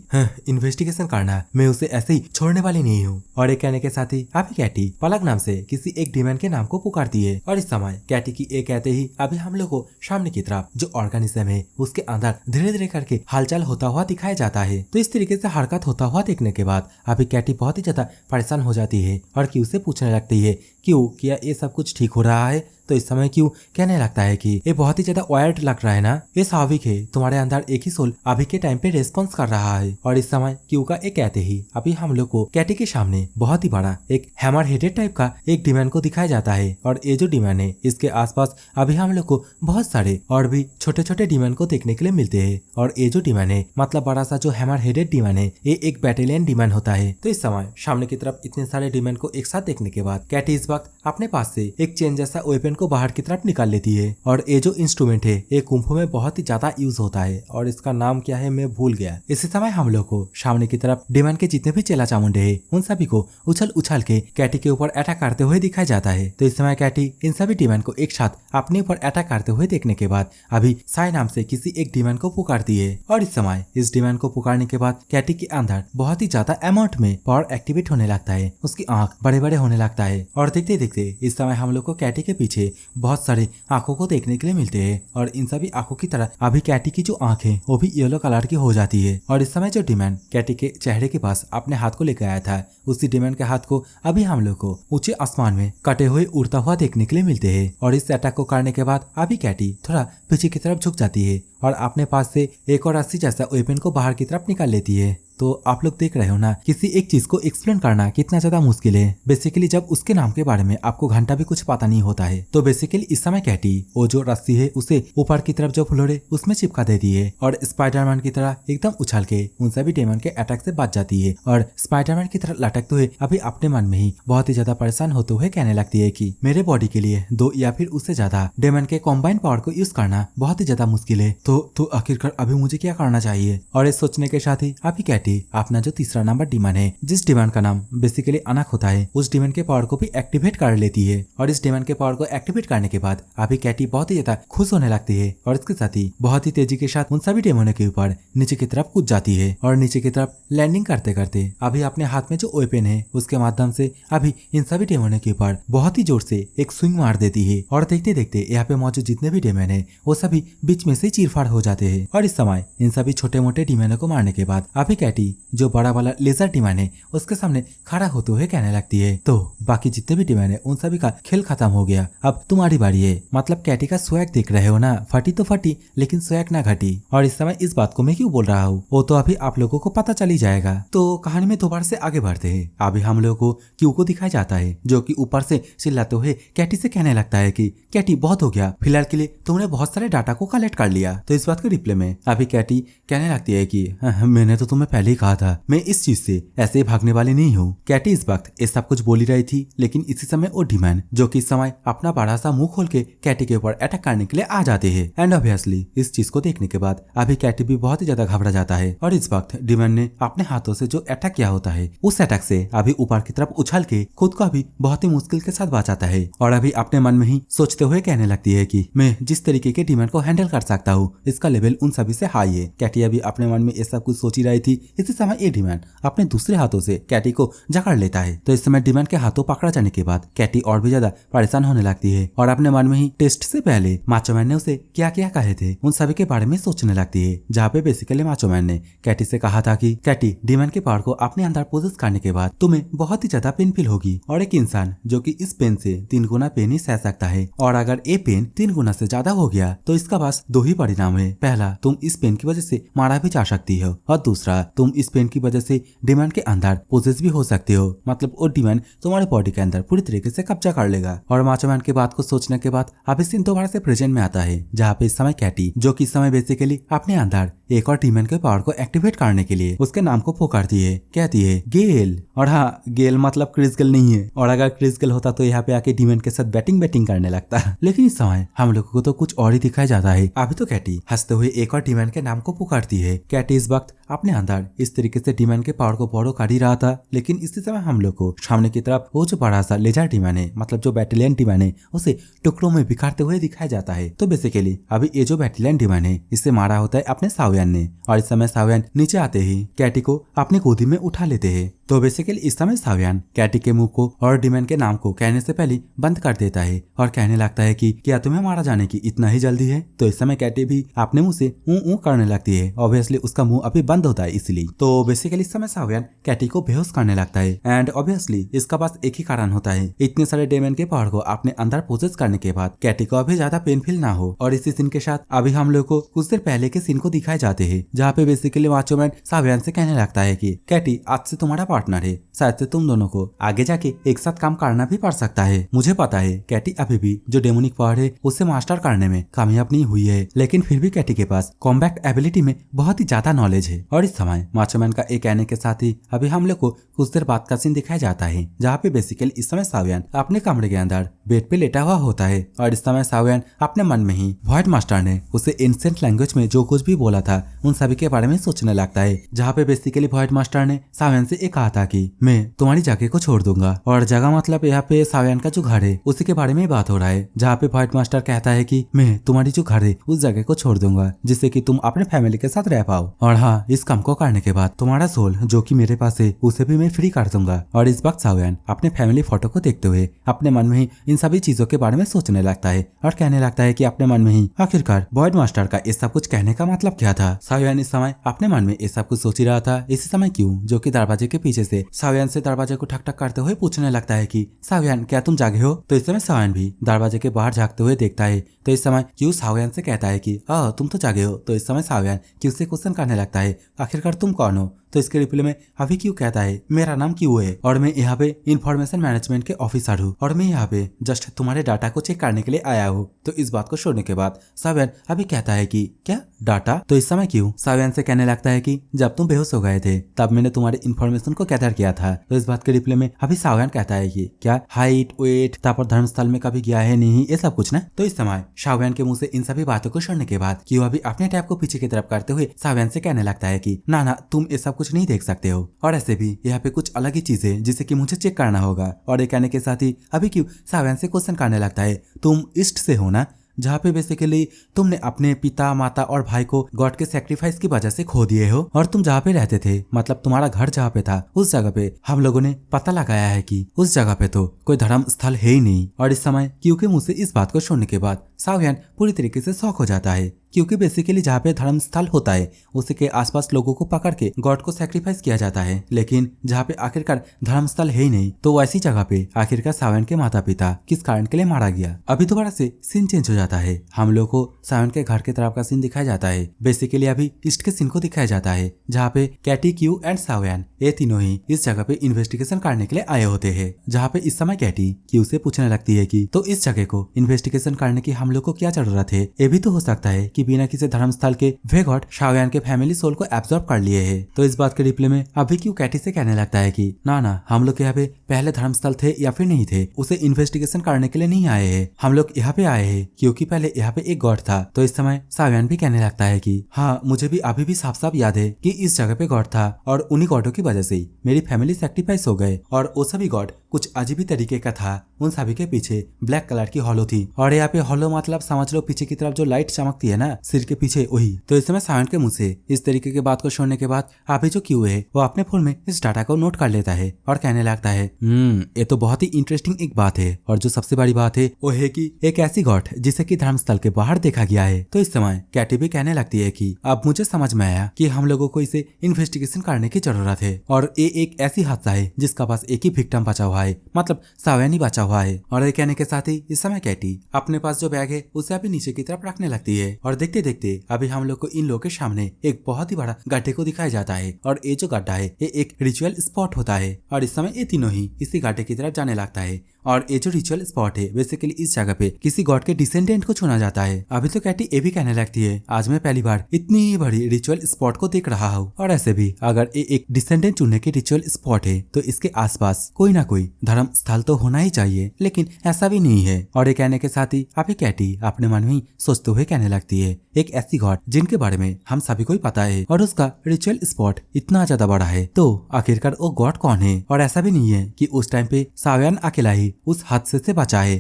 इन्वेस्टिगेशन करना मैं उसे ऐसे ही छोड़ने वाली नहीं हूँ। और ये कहने के साथ ही अभी कैटी पलक नाम से किसी एक डिमांड के नाम को पुकारती है। और इस समय कैटी की ये कहते ही अभी हम लोग को सामने की तरफ जो ऑर्गेनिज्म है उसके अंदर धीरे धीरे करके हलचल होता हुआ दिखाया जाता है। तो इस तरीके से हरकत होता हुआ देखने के बाद अभी कैटी बहुत ही ज्यादा परेशान हो जाती है, और क्यू से पूछने लगती है क्यों क्या ये सब कुछ ठीक हो रहा है। तो इस समय क्यों कहने लगता है कि ये बहुत ही ज्यादा वायर्ड लग रहा है ना, ये स्वाभाविक है, तुम्हारे अंदर एक ही सोल अभी के टाइम पे रेस्पॉन्स कर रहा है। और इस समय क्यू का एक कहते ही अभी हम लोग को कैटी के सामने बहुत ही बड़ा एक हैमर हेडेड टाइप का एक डिमांड को दिखाया जाता है। और ये जो डिमांड है इसके आसपास अभी हम लोग को बहुत सारे और भी छोटे छोटे डिमांड को देखने के लिए मिलते हैं। और ये जो डिमांड है मतलब बड़ा सा जो हैमर हेडेड डिमांड है ये एक बैटेलियन डिमांड होता है। तो इस समय सामने की तरफ इतने सारे डिमांड को एक साथ देखने के बाद कैटी इस वक्त अपने पास से एक चेन जैसा वेपन को बाहर की तरफ निकाल लेती है। और ये जो इंस्ट्रूमेंट है ये कुंफू में बहुत ही ज्यादा यूज होता है, और इसका नाम क्या है मैं भूल गया। इसी समय हम लोग को सामने की तरफ डिमांड के जितने भी चेला चामुंडे हैं उन सभी को उछल उछल के कैटी के ऊपर अटैक करते हुए दिखाया जाता है। तो इस समय कैटी इन सभी डिमांड को एक साथ अपने ऊपर अटैक करते हुए देखने के बाद अभी साई नाम से किसी एक डिमांड को पुकारती है। और इस समय इस डिमांड को पुकारने के बाद कैटी के अंदर बहुत ही ज्यादा अमाउंट में पावर एक्टिवेट होने लगता है, उसकी आंख बड़े बड़े होने लगता है। और देखते देखते देखते इस समय हम लोग को कैटी के पीछे बहुत सारे आंखों को देखने के लिए मिलते हैं और इन सभी आंखों की तरह अभी कैटी की जो आंख है वो भी येलो कलर की हो जाती है। और इस समय जो डीमन कैटी के चेहरे के पास अपने हाथ को लेकर आया था उसी डीमन के हाथ को अभी हम लोग को ऊंचे आसमान में कटे हुए उड़ता हुआ देखने के लिए मिलते हैं। और इस अटैक को करने के बाद अभी कैटी थोड़ा पीछे की तरफ झुक जाती है और अपने पास से एक और रस्सी जैसा वेपन को बाहर की तरफ निकाल लेती है। तो आप लोग देख रहे हो ना, किसी एक चीज को एक्सप्लेन करना कितना ज्यादा मुश्किल है। बेसिकली जब उसके नाम के बारे में आपको घंटा भी कुछ पता नहीं होता है। तो बेसिकली इस समय कैटी वो जो रस्सी है उसे ऊपर की तरफ जो फ्लोर है उसमें चिपका देती है और स्पाइडरमैन की तरह एकदम उछल के उन सभी डेमन के अटैक से बच जाती है। और स्पाइडरमैन की तरह लटकते हुए अभी अपने मन में ही बहुत ही ज्यादा परेशान होते हुए कहने लगती है कि मेरे बॉडी के लिए 2 या फिर उससे ज्यादा डेमन के कॉम्बाइन पावर को यूज करना बहुत ही ज्यादा मुश्किल है। तो आखिरकार अभी मुझे क्या करना चाहिए। और इस सोचने के साथ ही अभी कैटी अपना जो तीसरा नंबर डीमन है, जिस डीमन का नाम बेसिकली अनक होता है, उस डीमन के पावर को भी एक्टिवेट कर लेती है। और इस डीमन के पावर को एक्टिवेट करने के बाद अभी कैटी बहुत ही ज्यादा खुश होने लगती है और इसके साथ ही बहुत ही तेजी के साथ उन सभी डेमनों के ऊपर नीचे की तरफ कूद जाती है। और नीचे की तरफ लैंडिंग करते करते अभी अपने हाथ में जो वेपन है उसके माध्यम से अभी इन सभी डेमनों के ऊपर बहुत ही जोर से एक स्विंग मार देती है। और देखते देखते यहाँ पे मौजूद जितने भी डेमन है वो सभी बीच में से चीरफाड़ हो जाते हैं। और इस समय इन सभी छोटे मोटे डीमनों को मारने के बाद अभी कैटी जो बड़ा वाला लेजर डीमन है उसके सामने खड़ा होते हुए कहने लगती है, तो बाकी जितने भी डीमन है उन सभी का खेल खत्म हो गया, अब तुम्हारी बारी है। मतलब कैटी का स्वैग देख रहे हो ना, फटी तो फटी लेकिन स्वैग ना घटी। और इस समय इस बात को मैं क्यों बोल रहा हूँ वो तो अभी आप लोगों को पता चल ही जाएगा। तो कहानी में दोबारा से आगे बढ़ते हैं। अभी हम लोगों को क्यू को दिखाया जाता है जो कि ऊपर से चिल्लाते हुए कैटी से कहने लगता है कि कैटी बहुत हो गया, फिलहाल के लिए तुमने बहुत सारे डाटा को कलेक्ट कर लिया। तो इस बात के रिप्लाई में अभी कैटी कहने लगती है कि मैंने तो तुम्हें पहले ही कहा था, मैं इस चीज से ऐसे भागने वाली नहीं हूँ। कैटी इस वक्त ये सब कुछ बोली रही थी लेकिन इसी समय वो डीमन जो कि इस समय अपना बड़ा सा मुंह खोल के कैटी के ऊपर अटैक करने के लिए आ जाते हैं। एंड ऑब्वियसली इस चीज को देखने के बाद अभी कैटी भी बहुत ही ज्यादा घबरा जाता है। और इस वक्त डीमन ने अपने हाथों से जो अटैक किया होता है उस अटैक से अभी ऊपर की तरफ उछल के खुद को अभी बहुत ही मुश्किल के साथ बचाता है। और अभी अपने मन में ही सोचते हुए कहने लगती है कि मैं जिस तरीके के डीमन को हैंडल कर सकता हूँ इसका लेवल उन सभी से हाई है। कैटी अभी अपने मन में ये सब कुछ सोच ही रही थी। इसी समय ये डीमन अपने दूसरे हाथों से कैटी को जकड़ लेता है। तो इस समय डीमन के हाथों पकड़ा जाने के बाद कैटी और भी ज्यादा परेशान होने लगती है और अपने मन में ही टेस्ट से पहले माचोमैन ने उसे क्या क्या कहे थे उन सभी के बारे में सोचने लगती है। जहाँ पे बेसिकली माचोमैन ने कैटी से कहा था कि कैटी डीमन के पावर को अपने अंदर पोजेस करने के बाद तुम्हें बहुत ही ज्यादा पेन फील होगी और एक इंसान जो कि इस पेन से 3 गुना पेन ही सह सकता है। और अगर ये पेन 3 गुना से ज्यादा हो गया तो इसका बस 2 ही परिणाम है। पहला, तुम इस पेन की वजह से मारा भी जा सकती हो और दूसरा, तुम इस पेन की वजह से डीमन के अंदर पोजेस भी हो सकते हो। मतलब वो डीमन तुम्हारे बॉडी के अंदर पूरी तरीके से कब्जा कर लेगा। और माचोमैन के बात को सोचने के बाद अभी सीन दोबारा से प्रेजेंट में आता है जहाँ पे इस समय कैटी जो कि इस समय बेसिकली अपने अंदर एक और डीमन के पावर को एक्टिवेट करने के लिए उसके नाम को पुकारती है, कहती है गेल। और हाँ, गेल मतलब क्रिस गेल नहीं है। और अगर क्रिस गेल होता तो यहाँ पे आके डीमन के साथ बैटिंग करने लगता। लेकिन इस समय हम लोगों को तो कुछ और ही दिखाया जाता है। अभी तो कैटी हंसते हुए एक और डीमन के नाम को पुकारती है। कैटी इस वक्त अपने अंदर इस तरीके से डीमन के पावर को बोरो कर ही रहा था। लेकिन इसी समय हम लोग को सामने की तरफ वो जो बड़ा सा लेजर डीमन है, मतलब जो बैटेलियन डीमन है, उसे टुकड़ों में बिखारते हुए दिखाया जाता है। तो बेसिकली अभी ये जो बैटेलियन डीमन है इससे मारा होता है अपने सावियन ने। और इस समय सावियन नीचे आते ही कैटी को अपनी गोदी में उठा लेते हैं। तो बेसिकली इस समय सावियन कैटी के मुंह को और डीमन के नाम को कहने से पहले बंद कर देता है और कहने लगता है कि क्या तुम्हें मारा जाने की इतना ही जल्दी है। तो इस समय कैटी भी अपने मुंह से ऊ करने लगती है। ऑब्वियसली उसका मुंह अभी बंद होता है इसलिए। तो बेसिकली इस समय सावियन कैटी को बेहोश करने लगता है। एंड ऑब्वियसली इसका बस एक ही कारण होता है, इतने सारे डेमन के पावर को अपने अंदर पोजेस करने के बाद कैटी को अभी ज्यादा पेन फील ना हो। और इसी सीन के साथ अभी हम लोग को कुछ देर पहले के सीन को दिखाए जाते हैं जहाँ पे बेसिकली माचोमैन सावियन से कहने लगता है कि कैटी आज से तुम्हारा पार्टनर है, शायद से तुम दोनों को आगे जाके एक साथ काम करना भी पड़ सकता है। मुझे पता है कैटी अभी भी जो डेमोनिक पावर है उसे मास्टर करने में कामयाब नहीं हुई है, लेकिन फिर भी कैटी के पास कॉम्बैट एबिलिटी में बहुत ही ज्यादा नॉलेज है। और इस समय माचोमैन का एक कहने के साथ ही अभी हम लोग को कुछ देर बाद का सीन दिखाया जाता है जहाँ पे बेसिकली इस समय सावियन अपने कमरे के अंदर बेड पे लेटा हुआ होता है। और इस समय सावियन अपने मन में ही व्हाइट मास्टर ने उसे एंशिएंट लैंग्वेज में जो कुछ भी बोला था उन सभी के बारे में सोचने लगता है। जहाँ पे बेसिकली व्हाइट मास्टर ने सावियन से एक कहा कहा था कि मैं तुम्हारी जगह को छोड़ दूंगा, और जगह मतलब यहाँ पे साव्यान का जो घर है उसी के बारे में बात हो रहा है, जहाँ पे व्हाइट मास्टर कहता है कि मैं तुम्हारी जो घर है उस जगह को छोड़ दूंगा जिससे कि तुम अपने फैमिली के साथ रह पाओ, और हाँ, इस काम को करने के बाद तुम्हारा सोल जो कि मेरे पास है उसे भी मैं फ्री कर दूंगा। और इस वक्त साव्यान अपने फैमिली फोटो को देखते हुए अपने मन में ही इन सभी चीजों के बारे में सोचने लगता है और कहने लगता है कि अपने मन में ही आखिरकार व्हाइट मास्टर का ये सब कुछ कहने का मतलब क्या था। साव्यान इस समय अपने मन में ये सब कुछ सोच ही रहा था। इसी समय क्यों जो कि दरवाजे के पीछे से साव्यान से दरवाजे को ठक ठक करते हुए पूछने लगता है कि साव्यान क्या तुम जागे हो। तो इस समय साव्यान भी दरवाजे के बाहर झांकते हुए देखता है। तो इस समय क्यों साव्यान से कहता है कि तुम तो जागे हो। तो इस समय साव्यान क्यों से क्वेश्चन करने लगता है आखिरकार तुम कौन हो। तो इसके रिप्लाई में अभी क्यों कहता है मेरा नाम क्यों है और मैं यहाँ पे इंफॉर्मेशन मैनेजमेंट के ऑफिसर हूँ और मैं यहाँ पे जस्ट तुम्हारे डाटा को चेक करने के लिए आया हूँ। तो इस बात को सुनने के बाद साव्यान अभी कहता है कि क्या डाटा। तो इस समय क्यों साव्यान से कहने लगता है कि जब तुम बेहोश हो गए थे तब मैंने तुम्हारे इन्फॉर्मेशन को गैदर किया था। तो इस बात के रिप्लाई में अभी साव्यान कहता है कि क्या हाइट वेट तापर धर्मस्थल में कभी गया है नहीं, ये सब कुछ ना। तो इस समय साव्यान के मुंह से इन सभी बातों को सुनने के बाद क्यों अभी अपने टैब को पीछे की तरफ करते हुए साव्यान से कहने लगता है कि ना तुम ये सब कुछ नहीं देख सकते हो और ऐसे भी यहाँ पे कुछ अलग ही चीजें जिसे कि मुझे चेक करना होगा। और ये कहने के साथ ही अभी क्यों साव्यान से क्वेश्चन करने लगता है तुम ईस्ट से हो ना, जहाँ पे बेसिकली तुमने अपने पिता माता और भाई को गॉड के सेक्रीफाइस की वजह से खो दिए हो, और तुम जहाँ पे रहते थे मतलब तुम्हारा घर जहाँ पे था उस जगह पे हम लोगों ने पता लगाया है कि उस जगह पे तो कोई धर्म स्थल है ही नहीं। और इस समय क्योंकि मुझसे इस बात को सुनने के बाद साव्यान पूरी तरीके से शॉक हो जाता है, क्योंकि बेसिकली जहाँ पे धर्म स्थल होता है उसी के आसपास लोगों को पकड़ के गॉड को सैक्रिफाइस किया जाता है, लेकिन जहाँ पे आखिरकार धर्म स्थल है ही नहीं तो वैसी जगह पे आखिरकार साव्यान के माता पिता किस कारण के लिए मारा गया। अभी दोबारा से सीन चेंज हो जाता है, हम लोग को साव्यान के घर के तरफ का सीन दिखाया जाता है। बेसिकली अभी ईस्ट के सीन को दिखाया जाता है जहाँ पे कैटी क्यू एंड साव्यान ये तीनों ही इस जगह पे इन्वेस्टिगेशन करने के लिए आए होते हैं। जहाँ पे इस समय कैटी क्यू से पूछने लगती है कि तो इस जगह को इन्वेस्टिगेशन करने की हम लोग को क्या जरूरत है, ये भी तो हो सकता है कि बिना किसी धर्मस्थल के वे गॉड साव्यान के फैमिली सोल को एब्जॉर्ब कर लिए है। तो इस बात के रिप्लाई में अभी क्यों कैटी से कहने लगता है कि ना हम लोग यहाँ पे पहले धर्मस्थल थे या फिर नहीं थे उसे इन्वेस्टिगेशन करने के लिए नहीं आए हैं, हम लोग यहाँ पे आए हैं क्योंकि पहले यहाँ पे एक गॉड था। तो इस समय साव्यान भी कहने लगता है कि हाँ, मुझे भी अभी भी साफ साफ याद है कि इस जगह पे गॉड था और उन्हीं गॉडों की वजह से मेरी फैमिली सैक्रिफाइस हो गए, और वो सभी गॉड कुछ अजीब ही तरीके का था। उन सभी के पीछे ब्लैक कलर की हॉलो थी, और यहाँ पे हॉलो मतलब समझ लो पीछे की तरफ जो लाइट चमकती है ना सिर के पीछे वही। तो इस समय साव्यान के मुंह से इस तरीके की बात को सुनने के बाद अभी जो क्यू है वो अपने फोन में इस डाटा को नोट कर लेता है और कहने लगता है ये तो बहुत ही इंटरेस्टिंग एक बात है, और जो सबसे बड़ी बात है वो है कि एक ऐसी गॉड जिसे कि धर्मस्थल के बाहर देखा गया है। तो इस समय कैटी भी कहने लगती है कि अब मुझे समझ में आया कि हम लोगों को इसे इन्वेस्टिगेशन करने की जरूरत है, और ये एक ऐसी हादसा है जिसका पास एक ही विक्टिम बचा हुआ है, मतलब साव्यान ही बचा हुआ है। और ये कहने के साथ ही इस समय कैटी अपने पास जो बैग है उसे अभी नीचे की तरफ रखने लगती है, और देखते देखते अभी हम लोग को इन लोगों के सामने एक बहुत ही बड़ा गड्ढे को दिखाया जाता है, और ये जो गड्ढा है ये एक रिचुअल स्पॉट होता है, और इस समय ये तीनों ही इसी गड्ढे की तरफ जाने लगता है। और ये जो रिचुअल स्पॉट है बेसिकली इस जगह पे किसी गॉड के डिसेंडेंट को चुना जाता है। अभी तो कैटी ये भी कहने लगती है आज मैं पहली बार इतनी बड़ी रिचुअल स्पॉट को देख रहा हूँ, और ऐसे भी अगर ये एक डिसेंडेंट चुनने की रिचुअल स्पॉट है तो इसके आसपास कोई ना कोई धर्म स्थल तो होना ही चाहिए, लेकिन ऐसा भी नहीं है। और ये कहने के साथ ही अभी कैटी अपने मन में सोचते हुए कहने लगती है एक ऐसी गॉड जिनके बारे में हम सभी को ही पता है और उसका रिचुअल स्पॉट इतना ज्यादा बड़ा है, तो आखिरकार वो गॉड कौन है। और ऐसा भी नहीं है कि उस टाइम पे साव्यान अकेला ही उस हादसे से बचा है,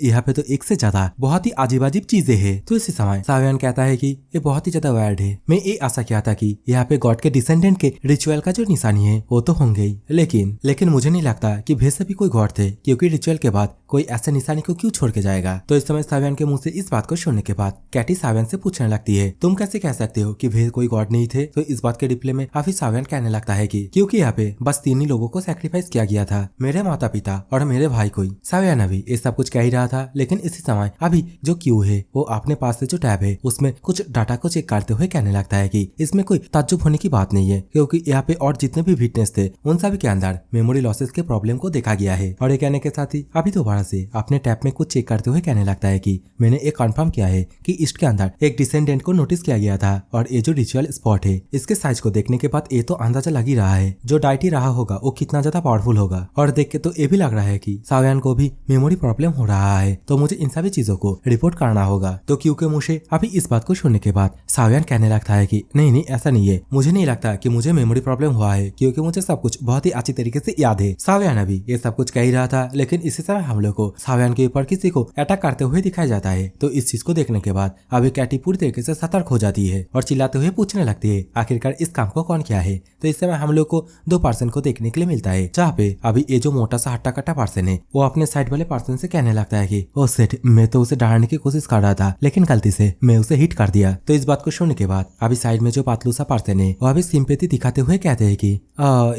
यहाँ पे तो एक से ज्यादा बहुत ही अजीब अजीब चीजें हैं। तो इसी समय साव्यान कहता है कि ये बहुत ही ज्यादा वायर्ड है, मैं ये आशा किया था कि यहाँ पे गॉड के डिसेंडेंट के रिचुअल का जो निशानी है वो तो होंगे ही, लेकिन मुझे नहीं लगता कि भेद से भी कोई गॉड थे, क्योंकि रिचुअल के बाद कोई ऐसे निशानी को क्यों छोड़ के जाएगा। तो इस समय साव्यान के मुंह से इस बात को सुनने के बाद कैटी साव्यान से पूछने लगती है तुम कैसे कह सकते हो कि भेद कोई गॉड नहीं थे। तो इस बात के रिप्लाई में अभी साव्यान कहने लगता है कि क्योंकि यहाँ पे बस तीन ही लोगों को सैक्रिफाइस किया गया था, मेरे माता पिता और मेरे भाई को। साव्यान अभी ये सब कुछ कह ही रहा था, लेकिन इसी समय अभी जो क्यू है वो अपने पास से जो टैब है उसमें कुछ डाटा को चेक करते हुए कहने लगता है कि इसमें कोई ताज्जुब होने की बात नहीं है, क्योंकि यहाँ पे और जितने भी विटनेस थे उन सभी के अंदर मेमोरी लॉसेस के प्रॉब्लम को देखा गया है। और ये कहने के साथ ही अभी दोबारा से अपने टैप में कुछ चेक करते हुए कहने लगता है कि मैंने एक कंफर्म किया है कि ईस्ट के अंदर एक डिसेंडेंट को नोटिस किया गया था और ये जो रिचुअल स्पॉट है इसके साइज को देखने के बाद ये तो अंदाजा लग ही रहा है जो डाइटी रहा होगा वो कितना ज्यादा पावरफुल होगा। और देख के तो ये भी लग रहा है कि सावयान को भी मेमोरी प्रॉब्लम हो रहा है, तो मुझे इन सभी चीजों को रिपोर्ट करना होगा। तो क्योंकि मुझे अभी इस बात को सुनने के बाद सावयान कहने लगता है कि नहीं नहीं ऐसा नहीं है, मुझे नहीं लगता कि मुझे मेमोरी प्रॉब्लम हुआ है क्योंकि मुझे सब कुछ बहुत ही अच्छी तरीके से याद है। सावयान अभी ये सब कुछ कह ही रहा था, लेकिन इसी समय हम लोग को सावयान के ऊपर किसी को अटैक करते हुए दिखाया जाता है। तो इस चीज को देखने के बाद अभी कैटी पूरी तरीके से सतर्क हो जाती है और चिल्लाते हुए पूछने लगती है आखिरकार इस काम को कौन किया है। तो इस समय हम लोग को दो पर्सन को देखने के लिए मिलता है, जहाँ पे अभी ये जो मोटा सा हट्टा कट्टा पर्सन है वो अपने साइड वाले पर्सन से कहने लगता है कि ओ सेठ, मैं तो उसे डराने की कोशिश कर रहा था लेकिन गलती से मैं उसे हिट कर दिया। तो इस बात को सुनने के बाद अभी साइड में जो पातलू सा पर्सन है वो अभी सिंपैथी दिखाते हुए कहते हैं कि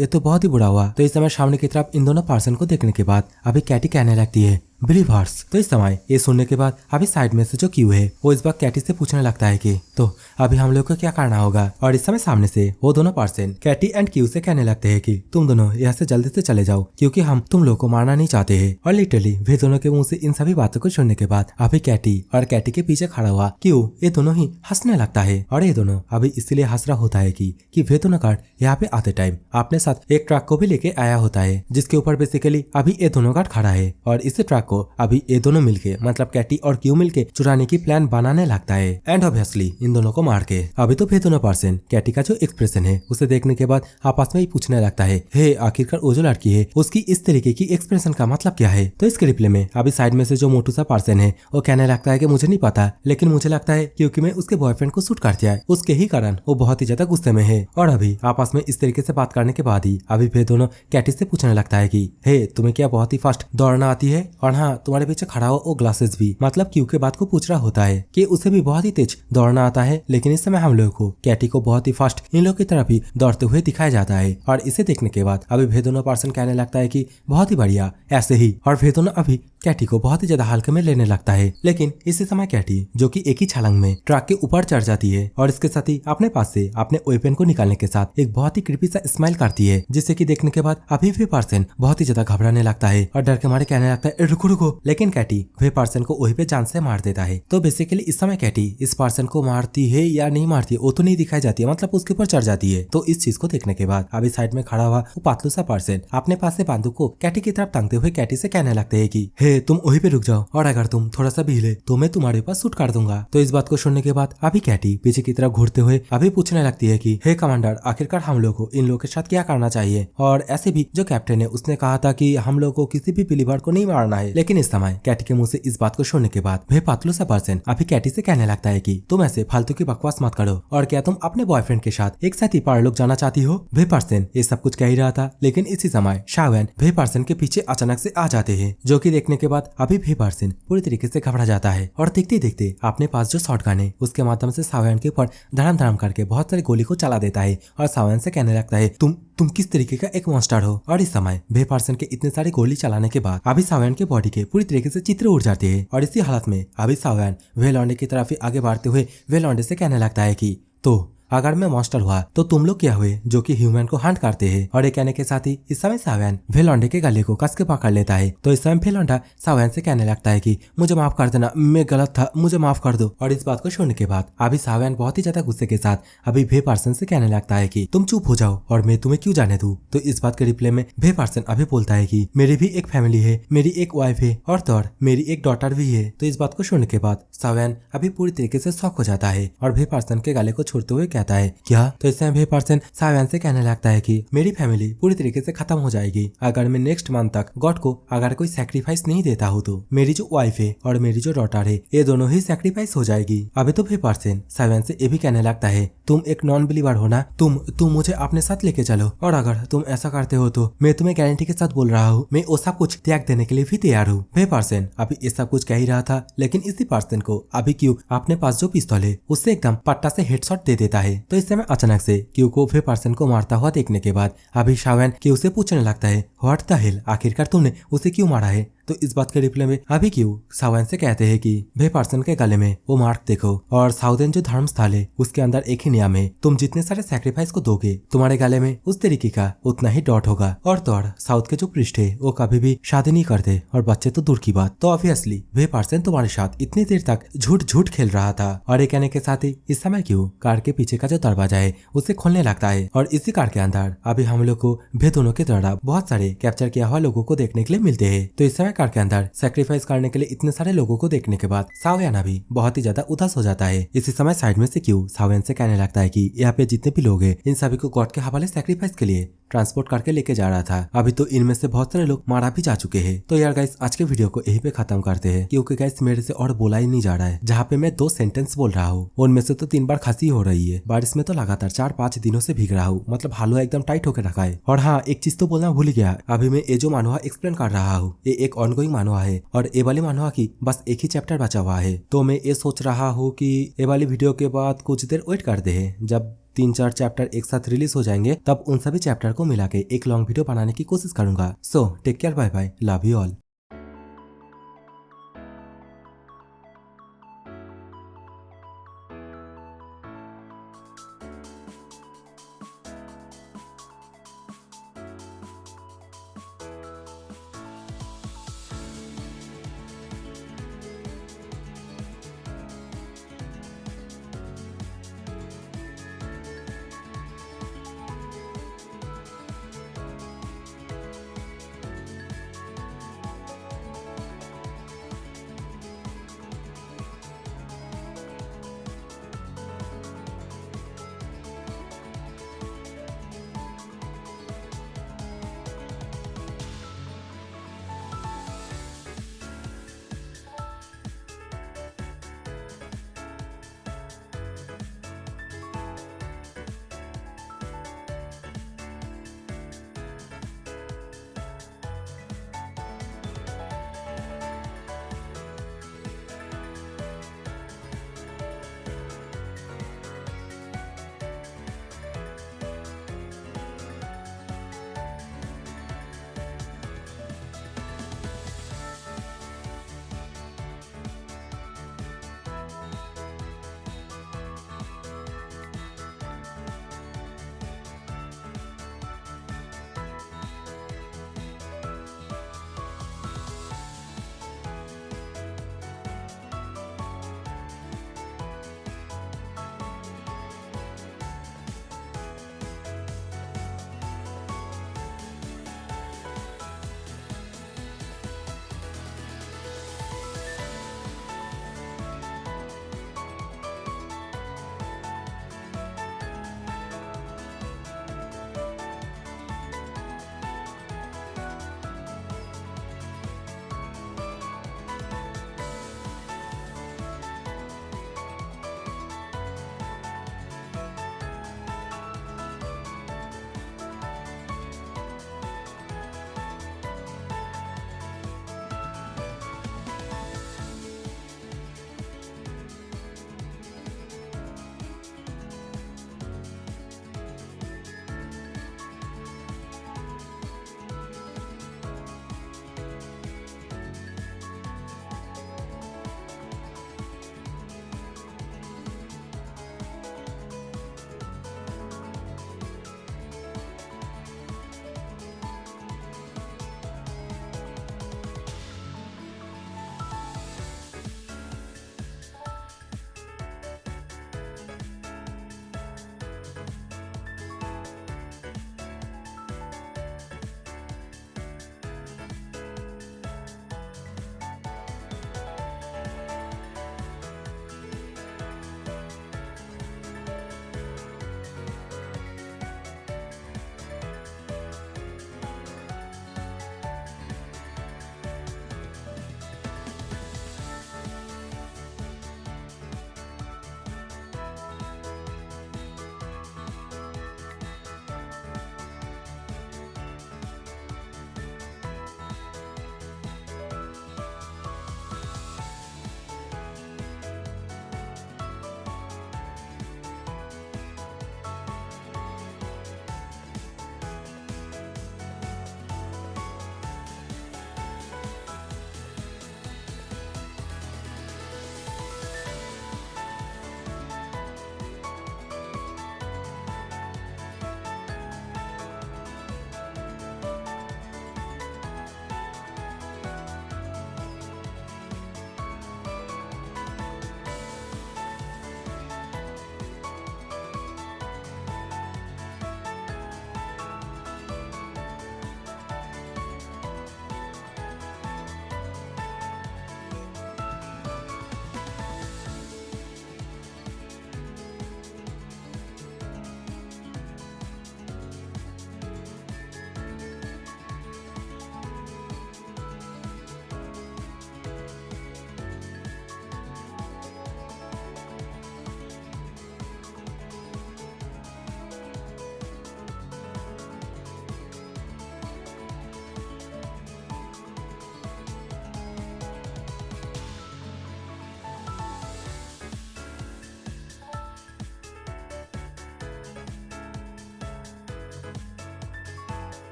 ये तो बहुत ही बुरा हुआ। तो इस समय सामने की तरफ इन दोनों पर्सन को देखने के बाद अभी कैटी कहने लगती है बिलीवर्स। तो इस समय ये सुनने के बाद अभी साइड में से जो क्यू है वो इस बार कैटी से पूछने लगता है कि तो अभी हम लोग को क्या करना होगा। और इस समय सामने से वो दोनों पर्सन कैटी एंड क्यू से कहने लगते हैं कि तुम दोनों यहाँ से जल्दी से चले जाओ क्योंकि हम तुम लोग को मारना नहीं चाहते हैं। और लिटरली वे दोनों के मुंह से इन सभी बातों को सुनने के बाद अभी कैटी और कैटी के पीछे खड़ा हुआ क्यू ये दोनों ही हंसने लगता है। और ये दोनों अभी इसलिए हंस रहा होता है कि वे दोनों गार्ड यहाँ पे आते टाइम अपने साथ एक ट्रक को भी लेके आया होता है जिसके ऊपर बेसिकली अभी ये दोनों गार्ड खड़ा है। और इस ट्रक को अभी ये दोनों मिलके मतलब कैटी और क्यू मिलके चुराने की प्लान बनाने लगता है। एंड ऑब्वियसली इन दोनों को मार के अभी तो वे दोनों पर्सन कैटी का जो एक्सप्रेशन है उसे देखने के बाद आपस में ही पूछने लगता है हे आखिरकार वो जो लड़की है उसकी इस तरीके की एक्सप्रेशन का मतलब क्या है। तो इसके रिप्ले में अभी साइड में से जो मोटू सा पर्सन है वो कहने लगता है कि मुझे नहीं पता, लेकिन मुझे लगता है क्योंकि मैं उसके बॉयफ्रेंड को शूट कर दिया है उसके ही कारण वो बहुत ही ज्यादा गुस्से में है। और अभी आपस में इस तरीके से बात करने के बाद ही अभी वे दोनों कैटी से पूछने लगता है कि हे तुम्हें क्या बहुत ही फास्ट दौड़ना आती है, और हाँ तुम्हारे पीछे खड़ा हो वो ग्लासेस भी, मतलब क्यू के बात को पूछ रहा होता है कि उसे भी बहुत ही तेज दौड़ना आता है। लेकिन इस समय हम लोग को कैटी को बहुत ही फास्ट इन लोग की तरफ ही दौड़ते हुए दिखाया जाता है। और इसे देखने के बाद अभी वे दोनों पर्सन कहने लगता है कि बहुत ही बढ़िया ऐसे ही। और वे दोनों अभी कैटी को बहुत ही ज्यादा हल्के में लेने लगता है। लेकिन इसी समय कैटी जो कि एक ही छलांग में ट्रक के ऊपर चढ़ जाती है और इसके साथ ही अपने पास से अपने वेपन को निकालने के साथ एक बहुत ही क्रीपी सा स्माइल करती है, जिससे कि देखने के बाद अभी वे पर्सन बहुत ही ज्यादा घबराने लगता है और डर के मारे कहने लगता है रुको रुको। लेकिन कैटी वे पर्सन को वहीं पे जान से मार देता है। तो बेसिकली इस समय कैटी इस पर्सन को मारती है या नहीं मारती वो तो नहीं दिखाई जाती है, मतलब उसके ऊपर चढ़ जाती है। तो इस चीज को देखने के बाद अभी साइड में खड़ा हुआ वो पातलू सा पर्सन अपने पास से बंदूक को कैटी की तरफ टांगते हुए कैटी से कहने लगते है कि हे तुम वहीं पे रुक जाओ और अगर तुम थोड़ा सा भी हिले तो मैं तुम्हारे पास शूट कर दूंगा। तो इस बात को सुनने के बाद अभी कैटी पीछे की तरफ घूरते हुए अभी पूछने लगती है कि हे कमांडर आखिरकार हम लोग को इन लोगों के साथ क्या करना चाहिए। और ऐसे भी जो कैप्टन है उसने कहा था कि हम लोग को किसी भी बिलीवर को नहीं मारना है। लेकिन इस समय कैटी के मुंह से इस बात को सुनने के बाद वे पातलू सा पर्सन अभी कैटी से कहने लगता है कि तुम ऐसे फालतू की बकवास मत करो, और क्या तुम अपने बॉयफ्रेंड के साथ एक साथ ही परलोक जाना चाहती हो। वे पर्सन ये सब कुछ कह ही रहा था, लेकिन इसी समय शावन वे पर्सन के पीछे अचानक से आ जाते हैं, जो कि देखने के बाद अभी वे पर्सन पूरी तरीके से घबरा जाता है और देखते देखते अपने पास जो शॉटगन है उसके माध्यम से सावन के ऊपर धड़ाम धड़ाम करके बहुत सारी गोली को चला देता है और सावन से कहने लगता है तुम किस तरीके का एक मॉन्स्टर हो। और इस समय वे पर्सन के इतने सारी गोली चलाने के बाद अभी सावन के बॉडी के पूरी तरीके से चित्र उड़ जाते हैं। और इसी हालत में अभी सावन वे लौंडे की तरफ ही आगे बढ़ते हुए वे लौंडे से कहने लगता है कि तो अगर मैं मॉन्स्टर हुआ तो तुम लोग क्या हुए जो कि ह्यूमन को हंट करते हैं। और ये कहने के साथ ही इस समय सावन वे लौंडे के गले को कस के पकड़ लेता है। तो इस समय वे लौंडा सावन से कहने लगता है कि मुझे माफ कर देना, मैं गलत था, मुझे माफ कर दो। और इस बात को सुनने के बाद अभी सावन बहुत ही ज्यादा गुस्से के साथ अभी वे पर्सन से कहने लगता है कि तुम चुप हो जाओ और मैं तुम्हें क्यों जाने दूं। तो इस बात के रिप्लाई में वे पर्सन अभी बोलता है कि मेरी भी एक फैमिली है, मेरी एक वाइफ है और तो और मेरी एक डॉटर भी है। तो इस बात को सुनने के बाद सावन अभी पूरी तरीके से शॉक हो जाता है और वे पर्सन के गले को छोड़ते हुए कहता है क्या। तो इस समय वे पर्सन सावन से कहने लगता है कि मेरी फैमिली पूरी तरीके से खत्म हो जाएगी अगर मैं नेक्स्ट मंथ तक गॉड को अगर कोई सैक्रिफाइस नहीं देता हूँ। तो मेरी जो वाइफ है और मेरी जो डॉटर है ये दोनों ही सैक्रिफाइस हो जाएगी। अभी तो वे पर्सन सावन से ये भी कहने लगता है तुम एक नॉन बिलीवर हो ना, तुम मुझे अपने साथ लेके चलो और अगर तुम ऐसा करते हो तो मैं तुम्हें गारंटी के साथ बोल रहा हूँ मैं वो सब कुछ त्याग देने के लिए भी तैयार हूँ। वे पर्सन अभी ये सब कुछ कह ही रहा था, लेकिन इसी पर्सन को अभी क्यू अपने पास जो पिस्तौल है उससे एकदम पट्टा से हेडशॉट दे देता है। तो इस समय अचानक से क्यू को वे पर्सन को मारता हुआ देखने के बाद अभी शावन क्यू से पूछने लगता है व्हाट द हेल, आखिरकार तुमने उसे क्यों मारा है। तो इस बात के रिप्लाई में अभी क्यों सावन से कहते हैं कि वे पर्सन के गले में वो मार्क देखो और साउदर्न जो धर्म स्थल है उसके अंदर एक ही नियम है, तुम जितने सारे सैक्रिफाइस को दोगे तुम्हारे गले में उस तरीके का उतना ही डॉट होगा। और तो और साउथ के जो पृष्ठ है वो कभी भी शादी नहीं करते और बच्चे तो दूर की बात। तो ऑब्वियसली वे पर्सन तुम्हारे साथ इतनी देर तक झूठ झूठ खेल रहा था। और ये कहने के साथ ही इस समय क्यों कार के पीछे का जो दरवाजा है उसे खोलने लगता है और इसी कार के अंदर अभी हम लोग को वे दोनों के द्वारा बहुत सारे कैप्चर किया हुआ लोगों को देखने के लिए मिलते हैं। तो इस समय कार के अंदर सैक्रिफाइस करने के लिए इतने सारे लोगों को देखने के बाद सावयाना भी बहुत ही ज्यादा उदास हो जाता है। इसी समय साइड में से क्यों सावयन से कहने लगता है कि यहाँ पे जितने भी लोग हैं इन सभी को गॉड के हवाले सैक्रिफाइस के लिए ट्रांसपोर्ट करके लेके जा रहा था। अभी तो इनमें से बहुत सारे लोग मारा भी जा चुके हैं। तो यार गाइस आज के वीडियो को यहीं पे खत्म करते हैं क्योंकि गाइस मेरे से और बोला ही नहीं जा रहा है। जहाँ पे मैं 2 सेंटेंस बोल रहा हूँ उनमें से तो 3 बार खांसी हो रही है। बारिश में तो लगातार 4-5 दिनों से भीग रहा हूँ, मतलब हालुआ एकदम टाइट होकर रखा है। और हाँ एक चीज तो बोलना भूल गया, अभी मैं ये जो मानवा एक्सप्लेन कर रहा हूँ ये एक ऑनगोइंग मानवा है और ये वाली मानवा की बस एक ही चैप्टर बचा हुआ है। तो मैं ये सोच रहा हूँ कि ये वाली वीडियो के बाद कुछ देर वेट करते हैं, जब 3-4 चैप्टर एक साथ रिलीज हो जाएंगे तब उन सभी चैप्टर को मिला के एक लॉन्ग वीडियो बनाने की कोशिश करूंगा। So take care, bye bye, love you all.